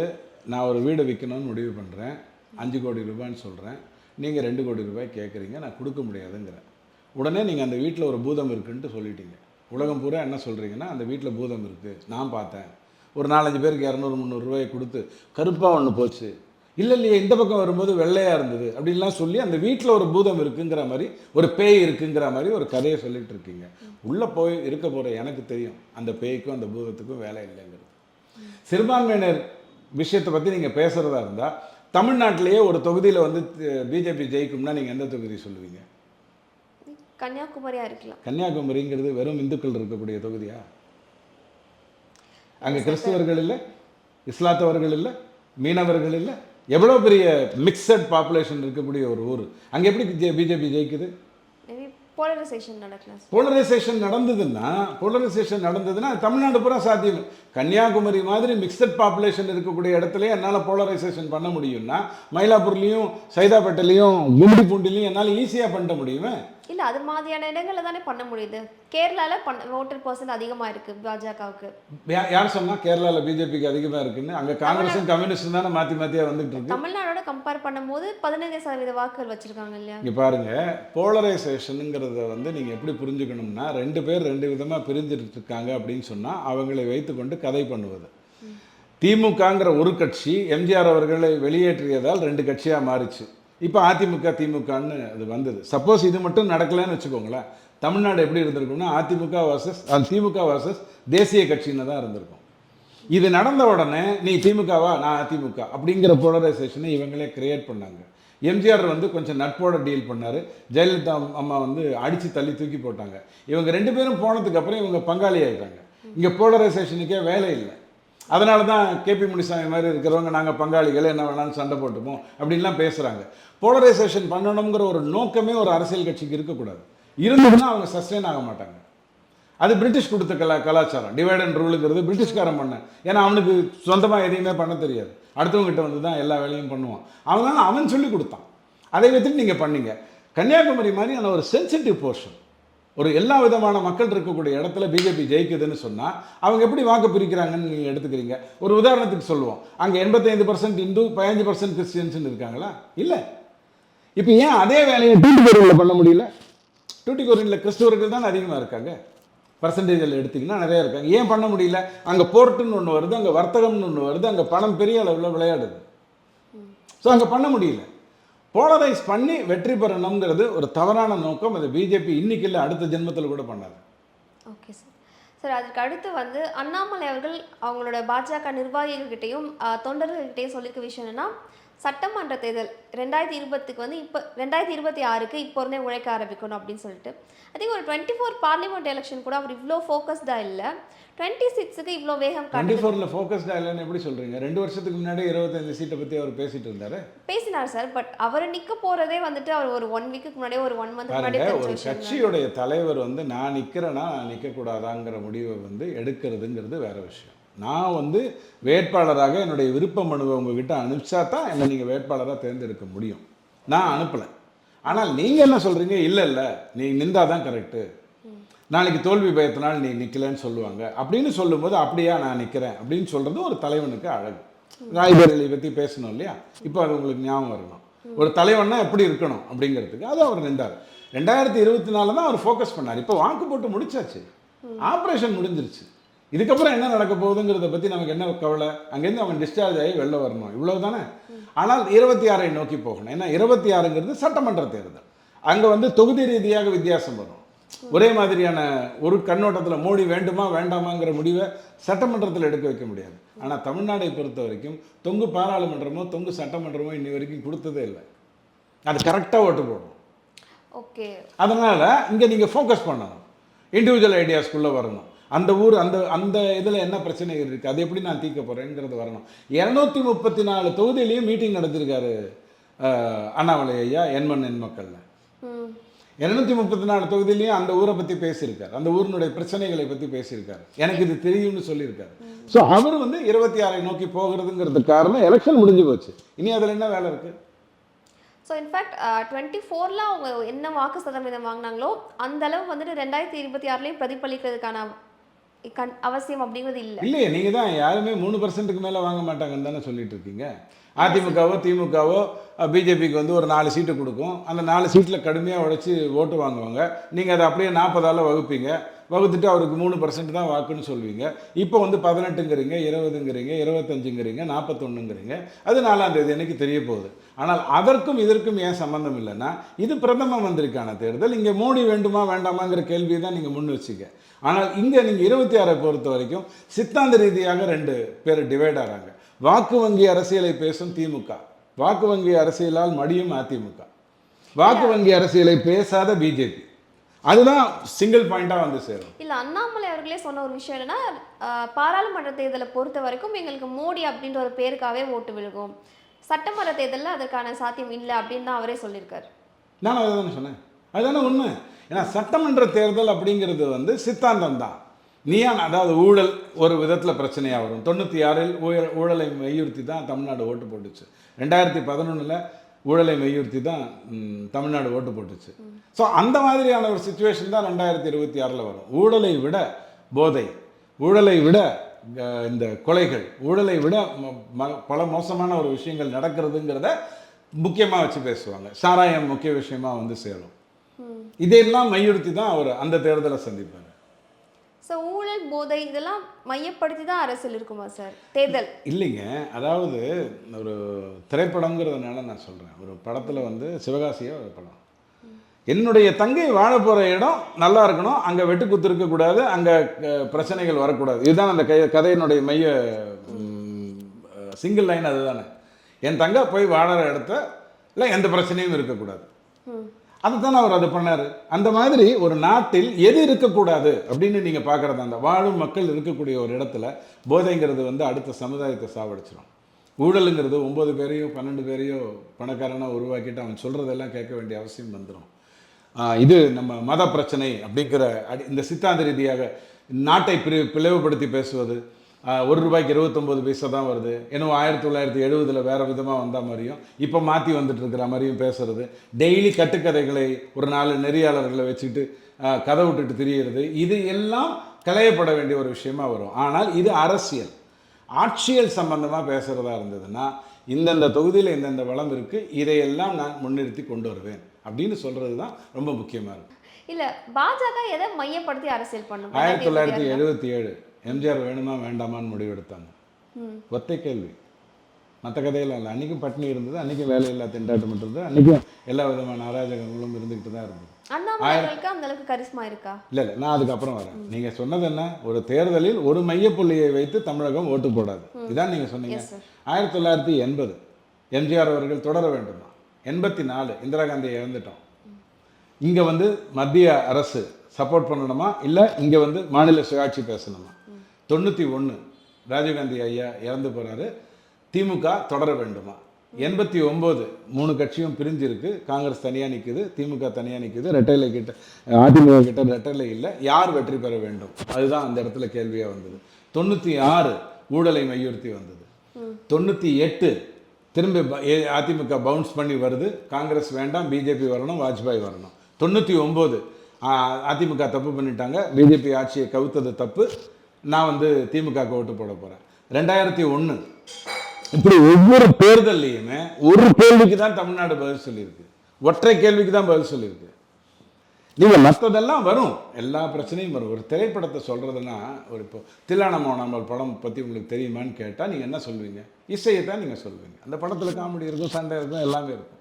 நான் ஒரு வீடை விற்கணும்னு முடிவு பண்ணுறேன், 5 கோடி ரூபான்னு சொல்கிறேன், நீங்கள் 2 கோடி ரூபாய் கேட்குறீங்க, நான் கொடுக்க முடியாதுங்கிறேன். உடனே நீங்கள் அந்த வீட்டில் ஒரு பூதம் இருக்குன்ட்டு சொல்லிட்டீங்க. உலகம் பூரா என்ன சொல்கிறீங்கன்னா, அந்த வீட்டில் பூதம் இருக்குது, நான் பார்த்தேன், ஒரு 4-5 பேருக்கு 200-300 ரூபாயை கொடுத்து கருப்பாக ஒன்று போச்சு, இல்லையே இந்த பக்கம் வரும்போது வெள்ளையாக இருந்தது அப்படின்லாம் சொல்லி அந்த வீட்டில் ஒரு பூதம் இருக்குங்கிற மாதிரி, ஒரு பேய் இருக்குங்கிற மாதிரி ஒரு கதையை சொல்லிட்டு இருக்கீங்க. உள்ளே போய் இருக்க போகிற எனக்கு தெரியும் அந்த பேய்க்கும் அந்த பூதத்துக்கும் வேலை இல்லைங்கிறது. சிறுபான்மையினர் விஷயத்தை பற்றி நீங்கள் பேசுகிறதா இருந்தால், தமிழ்நாட்டிலேயே ஒரு தொகுதியில் வந்து பிஜேபி ஜெயிக்கும்னா நீங்கள் எந்த தொகுதி சொல்லுவீங்க? கன்னியாகுமரியாக இருக்கலாம். கன்னியாகுமரிங்கிறது வெறும் இந்துக்கள் இருக்கக்கூடிய தொகுதியா? அங்கே கிறிஸ்தவர்கள் இல்லை, இஸ்லாத்தவர்கள் இல்லை, மீனவர்கள் இல்லை, எவ்வளோ பெரிய மிக்சட் பாப்புலேஷன் இருக்கக்கூடிய ஒரு ஊர். அங்கே எப்படி பிஜேபி ஜெயிக்குது? போலரைசேஷன் நடந்ததுன்னா தமிழ்நாடு பூரா சாத்தியம். கன்னியாகுமரி மாதிரி மிக்சட் பாப்புலேஷன் இருக்கக்கூடிய இடத்துல என்னால் போலரைசேஷன் பண்ண முடியும்னா, மயிலாப்பூர்லேயும் சைதாப்பேட்டையிலையும் கும்மிடிப்பூண்டிலையும் என்னால் ஈஸியாக பண்ண முடியுமே. இல்லை, அது மாதிரியான இடங்களில் தானே பண்ண முடியுது. கேரளாவில் ஓட்டர் பர்சன்ட் அதிகமாக இருக்குது பாஜகவுக்கு. யார் சொன்னால் கேரளாவில் பிஜேபிக்கு அதிகமாக இருக்குன்னு? அங்கே காங்கிரஸும் கம்யூனிஸ்டும் தானே மாற்றி மாற்றியாக வந்துட்டு இருக்கு. தமிழ்நாடோட கம்பேர் பண்ணும்போது 15% வாக்குகள் வச்சுருக்காங்க இல்லையா? இங்கே பாருங்கள், போலரைசேஷனுங்கிறத வந்து நீங்கள் எப்படி புரிஞ்சுக்கணும்னா, 2 பேர் 2 விதமாக பிரிஞ்சுட்டு இருக்காங்க அப்படின்னு சொன்னால் அவங்களை வைத்துக்கொண்டு கதை பண்ணுவது. திமுகங்கிற ஒரு கட்சி எம்ஜிஆர் அவர்களை வெளியேற்றியதால் 2 கட்சியாக மாறிச்சு. இப்போ அதிமுக திமுகன்னு அது வந்தது. சப்போஸ் இது மட்டும் நடக்கலைன்னு வச்சுக்கோங்களேன், தமிழ்நாடு எப்படி இருந்திருக்கும்னா திமுக வர்சஸ் தேசிய கட்சின்னு தான் இருந்திருக்கும். இது நடந்த உடனே நீ திமுகவா நான் அதிமுக அப்படிங்கிற போலரைசேஷனை இவங்களே கிரியேட் பண்ணாங்க. எம்ஜிஆர் வந்து கொஞ்சம் நட்போட டீல் பண்ணார், ஜெயலலிதா அம்மா வந்து அடித்து தள்ளி தூக்கி போட்டாங்க. இவங்க 2 பேரும் போனதுக்கு அப்புறம் இவங்க பங்காளி ஆகிட்டாங்க. இங்கே போலரைசேஷனுக்கே வேலை இல்லை. அதனால தான் கேபி முனிசாமி மாதிரி இருக்கிறவங்க நாங்கள் பங்காளிகள், என்ன வேணாலும் சண்டை போட்டுப்போம் அப்படின்லாம் பேசுகிறாங்க. போலரைசேஷன் பண்ணணுங்கிற ஒரு நோக்கமே ஒரு அரசியல் கட்சிக்கு இருக்கக்கூடாது. இருந்ததுன்னா அவங்க சஸ்டெயின் ஆக மாட்டாங்க. அது பிரிட்டிஷ் கொடுத்த கலாச்சாரம். டிவைட் அண்ட் ரூலுங்கிறது பிரிட்டிஷ்காரன் பண்ண. ஏன்னா அவனுக்கு சொந்தமாக எதையுமே பண்ண தெரியாது, அடுத்தவங்ககிட்ட வந்து தான் எல்லா வேலையும் பண்ணுவான். அவன் சொல்லி கொடுத்தான், அதை வச்சுட்டு நீங்கள் பண்ணீங்க. கன்னியாகுமரி மாதிரியான ஒரு சென்சிட்டிவ் போர்ஷன், ஒரு எல்லா விதமான மக்கள் இருக்கக்கூடிய இடத்துல பிஜேபி ஜெயிக்குதுன்னு சொன்னால் அவங்க எப்படி வாக்கு பிரிக்கிறாங்கன்னு நீங்கள் எடுத்துக்கிறீங்க. ஒரு உதாரணத்துக்கு சொல்லுவோம், அங்கே 85% இந்து 15% கிறிஸ்டியன்ஸ்னு இருக்காங்களா? இல்லை. இப்போ ஏன் அதே வேலையை டூட்டிகோரியில் பண்ண முடியல? டூட்டிகோரியில் கிறிஸ்துவர்கள் தான் அதிகமாக இருக்காங்க, பர்சன்டேஜில் எடுத்திங்கன்னா நிறையா இருக்காங்க. ஏன் பண்ண முடியல? அங்கே போர்ட்டுன்னு ஒன்று வருது, அங்கே வர்த்தகம்னு ஒன்று வருது, அங்கே பணம் பெரிய அளவில் விளையாடுது. ஸோ அங்கே பண்ண முடியல. போலரைஸ் பண்ணி வெற்றி பெறணுங்கிறது ஒரு தவறான நோக்கம். அது பிஜேபி இன்னைக்கு இல்லை, அடுத்த ஜென்மத்தில் கூட பண்ணாது. Okay sir. சார், அதுக்கு அடுத்து வந்து அண்ணாமலை அவர்கள் அவங்களோட பாஜக நிர்வாகிகள்கிட்டையும் தொண்டர்கள்கிட்டையும் சொல்லியிருக்க விஷயம் என்னன்னா, சட்டமன்ற தேர்தல் 2020க்கு வந்து இப்போ 2026க்கு இப்போ இருந்தே உழைக்க ஆரம்பிக்கணும் அப்படின்னு சொல்லிட்டு, ஐ திங்க் ஒரு 24 பார்லிமெண்ட் எலெக்ஷன் கூட அவர் இவ்வளோ ஃபோக்கஸ்டாக இல்லை, 26க்கு இவ்வளோ வேகம் 24ல் ஃபோக்கஸ்டாக இல்லைன்னு எப்படி சொல்கிறீங்க? 2 வருஷத்துக்கு முன்னாடி 25 சீட்டை பற்றி அவர் பேசிட்டு இருந்தார். பேசினார் சார். பட் அவர் நிற்க போகிறதே வந்துட்டு அவர் ஒரு 1 வீக்குக்கு முன்னாடியே, ஒரு 1 மந்த் முன்னாடி ஒரு கட்சியுடைய தலைவர் வந்து நான் நிற்கிறேன்னா நான் நிற்கக்கூடாதாங்கிற முடிவை வந்து எடுக்கிறதுங்கிறது வேற விஷயம். நான் வந்து வேட்பாளராக என்னுடைய விருப்ப மனுவை உங்ககிட்ட அனுப்பிச்சா தான் என்னை நீங்கள் வேட்பாளராக தேர்ந்தெடுக்க முடியும். நான் அனுப்பலை. ஆனால் நீங்கள் என்ன சொல்கிறீங்க? இல்லை இல்லை, நீ நின்றாதான் கரெக்டு, நாளைக்கு தோல்வி பயத்தினால் நீ நிற்கலன்னு சொல்லுவாங்க அப்படின்னு சொல்லும்போது, அப்படியா நான் நிற்கிறேன் அப்படின்னு சொல்கிறது ஒரு தலைவனுக்கு அழகு. ராய்பரேலியை பற்றி பேசணும் இல்லையா? இப்போ அது உங்களுக்கு ஞாபகம் வரணும். ஒரு தலைவன்னா எப்படி இருக்கணும் அப்படிங்கிறதுக்கு அது அவர் நின்றார். 2024 தான் அவர் ஃபோக்கஸ் பண்ணார். இப்போ வாக்கு போட்டு முடிச்சாச்சு, ஆப்ரேஷன் முடிஞ்சிருச்சு. இதுக்கப்புறம் என்ன நடக்க போகுதுங்கிறத பற்றி நமக்கு என்ன கவலை? அங்கேருந்து அவன் டிஸ்சார்ஜ் ஆகி வெளில வரணும், இவ்வளவு தானே. ஆனால் 26ஐ நோக்கி போகணும். ஏன்னா 26ங்கிறது சட்டமன்ற தேர்தல். அங்கே வந்து தொகுதி ரீதியாக வித்தியாசம் வரும். ஒரே மாதிரியான ஒரு கண்ணோட்டத்தில் மோடி வேண்டுமா வேண்டாமாங்கிற முடிவை சட்டமன்றத்தில் எடுக்க வைக்க முடியாது. ஆனால் தமிழ்நாடை பொறுத்த வரைக்கும் தொங்கு பாராளுமன்றமோ தொங்கு சட்டமன்றமோ இன்னி வரைக்கும் கொடுத்ததே இல்லை. அது கரெக்டாக ஓட்டு போடணும். ஓகே. அதனால் இங்கே நீங்கள் ஃபோக்கஸ் பண்ணணும், இண்டிவிஜுவல் ஐடியாஸ்குள்ளே வரணும். அந்த ஊர் அந்த அந்த இதில் என்ன பிரச்சனைகள் இருக்குது, அது எப்படி நான் தீர்க்க போகிறேங்கிறது வரணும். 234 தொகுதியிலையும் மீட்டிங் நடத்திருக்காரு அண்ணாமலை ஐயா. எண்மண் எண்மக்கள்ல 234 தொகுதியிலையும் அந்த ஊரை பற்றி பேசியிருக்காரு, அந்த ஊரினுடைய பிரச்சனைகளை பற்றி பேசியிருக்காரு, எனக்கு இது தெரியும்னு சொல்லியிருக்காரு. ஸோ அவர் வந்து 26ஐ நோக்கி போகிறதுங்கிறதுக்கு காரணம் எலெக்ஷன் முடிஞ்சு போச்சு. இனி அதில் என்ன வேலை இருக்குது? ஸோ இன்ஃபேக்ட் 24ல் அவங்க என்ன வாக்கு சதவீதம் வாங்கினாங்களோ அந்த அளவு வந்துட்டு 2026லையும் பிரதிபலிக்கிறதுக்கான அவசியம் அப்படிங்கிறது இல்லை. இல்லையே, நீங்கள் தான் யாருமே 3%க்கு மேலே வாங்க மாட்டாங்கன்னு தானே சொல்லிட்டு இருக்கீங்க. அதிமுகவோ திமுகவோ பிஜேபிக்கு வந்து ஒரு 4 சீட்டு கொடுக்கும், அந்த 4 சீட்டில் கடுமையாக உழைச்சி ஓட்டு வாங்குவாங்க. நீங்கள் அதை அப்படியே 40ஆல் வகுப்பீங்க, வகுத்துட்டு அவருக்கு 3% தான் வாக்குன்னு சொல்லுவீங்க. இப்போ வந்து 18ங்கிறீங்க, 20ங்கிறீங்க, 25ங்கிறீங்க, 41ங்கிறீங்க. அது 4ஆம் தேதி அன்னைக்கு தெரிய போகுது. ஆனால் அதற்கும் இதற்கும் ஏன் சம்மந்தம் இல்லைன்னா, இது பிரதம மந்திரிக்கான தேர்தல். இங்கே மோடி வேண்டுமா வேண்டாமாங்கிற கேள்வியை தான் நீங்கள் முன் வச்சுக்க. ஆனால் இங்கே நீங்கள் 26ஐ பொறுத்த வரைக்கும் சித்தாந்த ரீதியாக 2 பேர் டிவைட் ஆகிறாங்க. வாக்கு வங்கி அரசியலை பேசும் திமுக, வாக்கு வங்கி அரசியலால் மடியும் அதிமுக, வாக்கு வங்கி அரசியலை பேசாத பிஜேபி. அதுதான் சிங்கிள் பாயிண்டாக வந்து சேரும். இல்லை, அண்ணாமலை அவர்களே சொன்ன ஒரு விஷயம் என்னன்னா, பாராளுமன்ற தேர்தலை பொறுத்த வரைக்கும் எங்களுக்கு மோடி அப்படின்ற ஒரு பேருக்காகவே ஓட்டு விழுகும், சட்டமன்ற தேர்தலில் அதற்கான சாத்தியம் இல்லை அப்படின்னு தான் அவரே சொல்லியிருக்காரு. நான் அதை தானே சொன்னேன், அதுதானே உண்மை. ஏன்னா சட்டமன்ற தேர்தல் அப்படிங்கிறது வந்து சித்தாந்தம் தான். நீயான் அதாவது ஊழல் ஒரு விதத்தில் பிரச்சனையாக வரும். 96ல் ஊழலை மெய்யுறுத்தி தான் தமிழ்நாடு ஓட்டு போட்டுச்சு. 2011ல் ஊழலை மெய்யுறுத்தி தான் தமிழ்நாடு ஓட்டு போட்டுச்சு. ஸோ அந்த மாதிரியான ஒரு சுச்சுவேஷன் தான் 2026ல் வரும். ஊழலை விட போதை, ஊழலை விட இந்த கொலைகள், ஊழலை விட பல மோசமான ஒரு விஷயங்கள் நடக்கிறதுங்கிறத முக்கியமாக வச்சு பேசுவாங்க. சாராயம் முக்கிய விஷயமா வந்து சேரும். இதையெல்லாம் மையுறுத்தி தான் அவர் அந்த தேர்தலை சந்திப்பார். ஸோ ஊழல் போதை இதெல்லாம் மையப்படுத்தி தான் அரசியல் இருக்குமா சார் தேர்தல்? இல்லைங்க, அதாவது ஒரு திரைப்படங்கிறதுனால நான் சொல்கிறேன். ஒரு படத்தில் வந்து சிவகாசியாக ஒரு படம், என்னுடைய தங்கை வாழ போகிற இடம் நல்லா இருக்கணும், அங்கே வெட்டுக்குத்து இருக்கக்கூடாது, அங்கே பிரச்சனைகள் வரக்கூடாது. இதுதான் அந்த கதையினுடைய மைய சிங்கிள் லைன். அதுதானே, என் தங்கை போய் வாழற இடத்த இல்லை எந்த பிரச்சனையும் இருக்கக்கூடாது. அதுதானே அவர் அதை பண்ணார். அந்த மாதிரி ஒரு நாட்டில் எது இருக்கக்கூடாது அப்படின்னு நீங்கள் பார்க்குறது, அந்த வாழும் மக்கள் இருக்கக்கூடிய ஒரு இடத்துல போதைங்கிறது வந்து அடுத்த சமுதாயத்தை சாவடிச்சிடும். ஊழலுங்கிறது 9 பேரையோ 12 பேரையோ பணக்காரனாக உருவாக்கிட்டு அவன் சொல்கிறதெல்லாம் கேட்க வேண்டிய அவசியம் வந்துடும். இது நம்ம மத பிரச்சனை அப்படிங்கிற இந்த சித்தாந்த ரீதியாக நாட்டை பிளவுபடுத்தி பேசுவது, ரூபாய்க்கு 29 பைசா தான் வருது, இன்னும் 1970 வேறு விதமாக வந்த மாதிரியும் இப்போ மாற்றி வந்துட்டு இருக்கிற மாதிரியும் பேசுறது, டெய்லி கட்டுக்கதைகளை ஒரு 4 நெறியாளர்களை வச்சுக்கிட்டு கதை விட்டுட்டு திரியிறது, இது எல்லாம் களையப்பட வேண்டிய ஒரு விஷயமா வரும். ஆனால் இது அரசியல் ஆட்சியல் சம்பந்தமாக பேசுகிறதா இருந்ததுன்னா இந்தந்த தொகுதியில் இந்தந்த வளம் இருக்குது, இதையெல்லாம் நான் முன்னிறுத்தி கொண்டு வருவேன் அப்படின்னு சொல்கிறது தான் ரொம்ப முக்கியமாக இருக்கும். இல்ல பாஜக எதை மையப்படுத்தி அரசியல் பண்ணும்? 1977 எம்ஜிஆர் வேணுமா வேண்டாமான்னு முடிவெடுத்தாங்க. ஒத்தை கேள்வி, மற்ற கதையெல்லாம் இல்லை. அன்றைக்கும் பட்டினி இருந்தது, அன்றைக்கும் வேலையில்லா திண்டாட்டம் இருந்தது, அன்றைக்கும் எல்லா விதமான அராஜகங்களும் இருந்துக்கிட்டு தான் இருந்தது. அண்ணாமலைகளுக்கு அந்த அளவுக்கு கரிஸ்மா இருக்கா? இல்லை இல்லை, நான் அதுக்கப்புறம் வரேன். நீங்கள் சொன்னது என்ன, ஒரு தேர்தலில் ஒரு மையப்புள்ளியை வைத்து தமிழகம் ஓட்டு போடாது, இதான் நீங்கள் சொன்னீங்க. 1980 எம்ஜிஆர் அவர்கள் தொடர வேண்டுமா, 84 இந்திரா காந்தியை இழந்துட்டோம், இங்கே வந்து மத்திய அரசு சப்போர்ட் பண்ணணுமா இல்லை இங்கே வந்து மாநில சுயாட்சி பேசணுமா, 91 ராஜீவ்காந்தி ஐயா இறந்து போகிறாரு, திமுக தொடர வேண்டுமா, 89 3 கட்சியும் பிரிஞ்சிருக்கு, காங்கிரஸ் தனியாக நிற்குது, திமுக தனியாக நிற்குது, ரெட்டைலை கிட்ட அதிமுக கிட்ட ரெட்டைலை இல்லை, யார் வெற்றி பெற வேண்டும், அதுதான் அந்த இடத்துல கேள்வியாக வந்தது. 96 ஊழலை மையுறுத்தி வந்தது. 98 திரும்பி அதிமுக பவுன்ஸ் பண்ணி வருது, காங்கிரஸ் வேண்டாம் பிஜேபி வரணும் வாஜ்பாய் வரணும். 99 அதிமுக தப்பு பண்ணிட்டாங்க, பிஜேபி ஆட்சியை கவுத்தது தப்பு, நான் வந்து திமுகவுக்கு ஓட்டு போட போகிறேன். 2001 இப்படி ஒவ்வொரு தேர்தல்லையுமே ஒரு கேள்விக்கு தான் தமிழ்நாடு பதில் சொல்லியிருக்கு, ஒற்றை கேள்விக்கு தான் பதில் சொல்லியிருக்கு. நீங்கள் மற்றதெல்லாம் வரும், எல்லா பிரச்சனையும் வரும். ஒரு திரைப்படத்தை சொல்கிறதுனா, ஒரு இப்போ தில்லானமோ நம்ம படம் பற்றி உங்களுக்கு தெரியுமான்னு கேட்டால் நீங்கள் என்ன சொல்வீங்க, இசையை தான் நீங்கள் சொல்வீங்க. அந்த படத்தில் காமெடி இருக்கும், சண்டை இருக்கும், எல்லாமே இருக்கும்.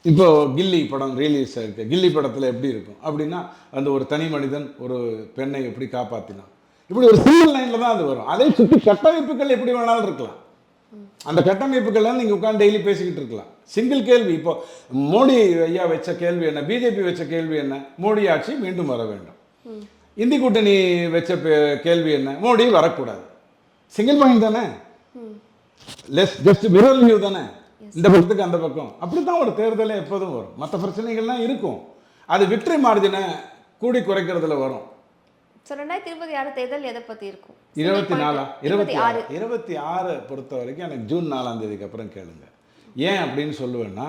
இப்போது கில்லி படம் ரிலீஸ் ஆகிருக்கு, கில்லி படத்தில் எப்படி இருக்கும் அப்படின்னா, அந்த ஒரு தனி மனிதன் ஒரு பெண்ணை எப்படி காப்பாற்றினான், இப்படி ஒரு சிங்கிள் லைனில் தான் அது வரும். அதை சுற்றி கட்டமைப்புகள் எப்படி வேணாலும் இருக்கலாம், அந்த கட்டமைப்புகள்லாம் நீங்கள் உட்காந்து டெய்லி பேசிக்கிட்டு இருக்கலாம். சிங்கிள் கேள்வி, இப்போ மோடி ஐயா வச்ச கேள்வி என்ன, பிஜேபி வச்ச கேள்வி என்ன, மோடி ஆட்சி மீண்டும் வர வேண்டும். இந்தி கூட்டணி வச்ச கேள்வி என்ன, மோடி வரக்கூடாது. சிங்கிள் பாயிண்ட் தானே, ஜஸ்ட் மிரர் வியூ தானே, இந்த பக்கத்துக்கு அந்த பக்கம். அப்படி தான் ஒரு தேர்தலே எப்போதும் வரும். மற்ற பிரச்சனைகள்லாம் இருக்கும், அது விக்டரி மார்ஜினை கூடி குறைக்கிறதுல வரும். 2026 தேர்தல் எதை பற்றி இருக்கும்? 26 பொறுத்த வரைக்கும் எனக்கு ஜூன் 4ஆம் தேதிக்கு அப்புறம் கேளுங்க. ஏன் அப்படின்னு சொல்லுவேன்னா,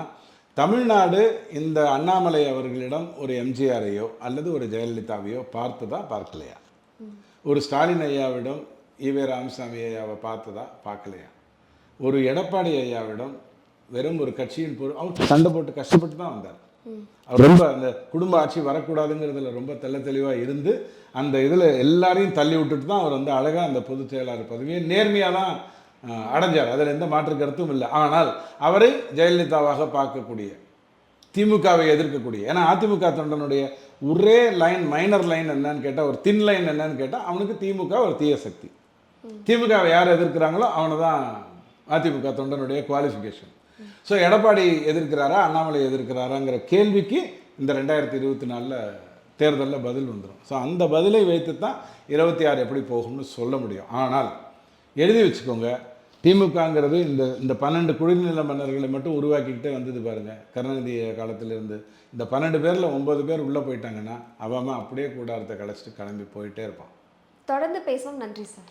தமிழ்நாடு இந்த அண்ணாமலை அவர்களிடம் ஒரு எம்ஜிஆரையோ அல்லது ஒரு ஜெயலலிதாவையோ பார்த்துதா பார்க்கலையா, ஒரு ஸ்டாலின் ஐயாவிடம் ஈவே ராமசாமி ஐயாவை பார்த்துதா பார்க்கலையா, ஒரு எடப்பாடி ஐயாவிடம் வெறும் ஒரு கட்சியின் அவர் சண்டை போட்டு கஷ்டப்பட்டு தான் வந்தார். அவர் ரொம்ப அந்த குடும்ப ஆட்சி வரக்கூடாதுங்கிறதுல ரொம்ப தெளிவாக இருந்து அந்த இதில் எல்லாரையும் தள்ளி விட்டுட்டு தான் அவர் வந்து அழகாக அந்த பொதுச் செயலாளர் பதவியை நேர்மையாக தான் அடைஞ்சார், அதில் எந்த மாற்று கருத்தும் இல்லை. ஆனால் அவரை ஜெயலலிதாவாக பார்க்கக்கூடிய, திமுகவை எதிர்க்கக்கூடிய, ஏன்னா அதிமுக தொண்டனுடைய ஒரே லைன், மைனர் லைன் என்னன்னு கேட்டால், ஒரு தின் லைன் என்னன்னு கேட்டால், அவனுக்கு திமுக ஒரு தீய சக்தி. திமுகவை யார் எதிர்க்கிறாங்களோ அவனை தான் அதிமுக தொண்டனுடைய குவாலிஃபிகேஷன். ஸோ எடப்பாடி எதிர்க்கிறாரா அண்ணாமலை எதிர்க்கிறாராங்கிற கேள்விக்கு இந்த 2024 தேர்தலில் பதில் வந்துடும். ஸோ அந்த பதிலை வைத்து தான் 26 எப்படி போகும்னு சொல்ல முடியும். ஆனால் எழுதி வச்சுக்கோங்க, திமுகங்கிறது இந்த 12 குடிநில மன்னர்களை மட்டும் உருவாக்கிக்கிட்டே வந்தது பாருங்கள். கருணாநிதி காலத்திலிருந்து இந்த 12 பேரில் 9 பேர் உள்ளே போயிட்டாங்கன்னா அவன் அப்படியே கூடாரத்தை கலைச்சிட்டு கிளம்பி போயிட்டே இருப்பான். தொடர்ந்து பேசுவோம். நன்றி சார்.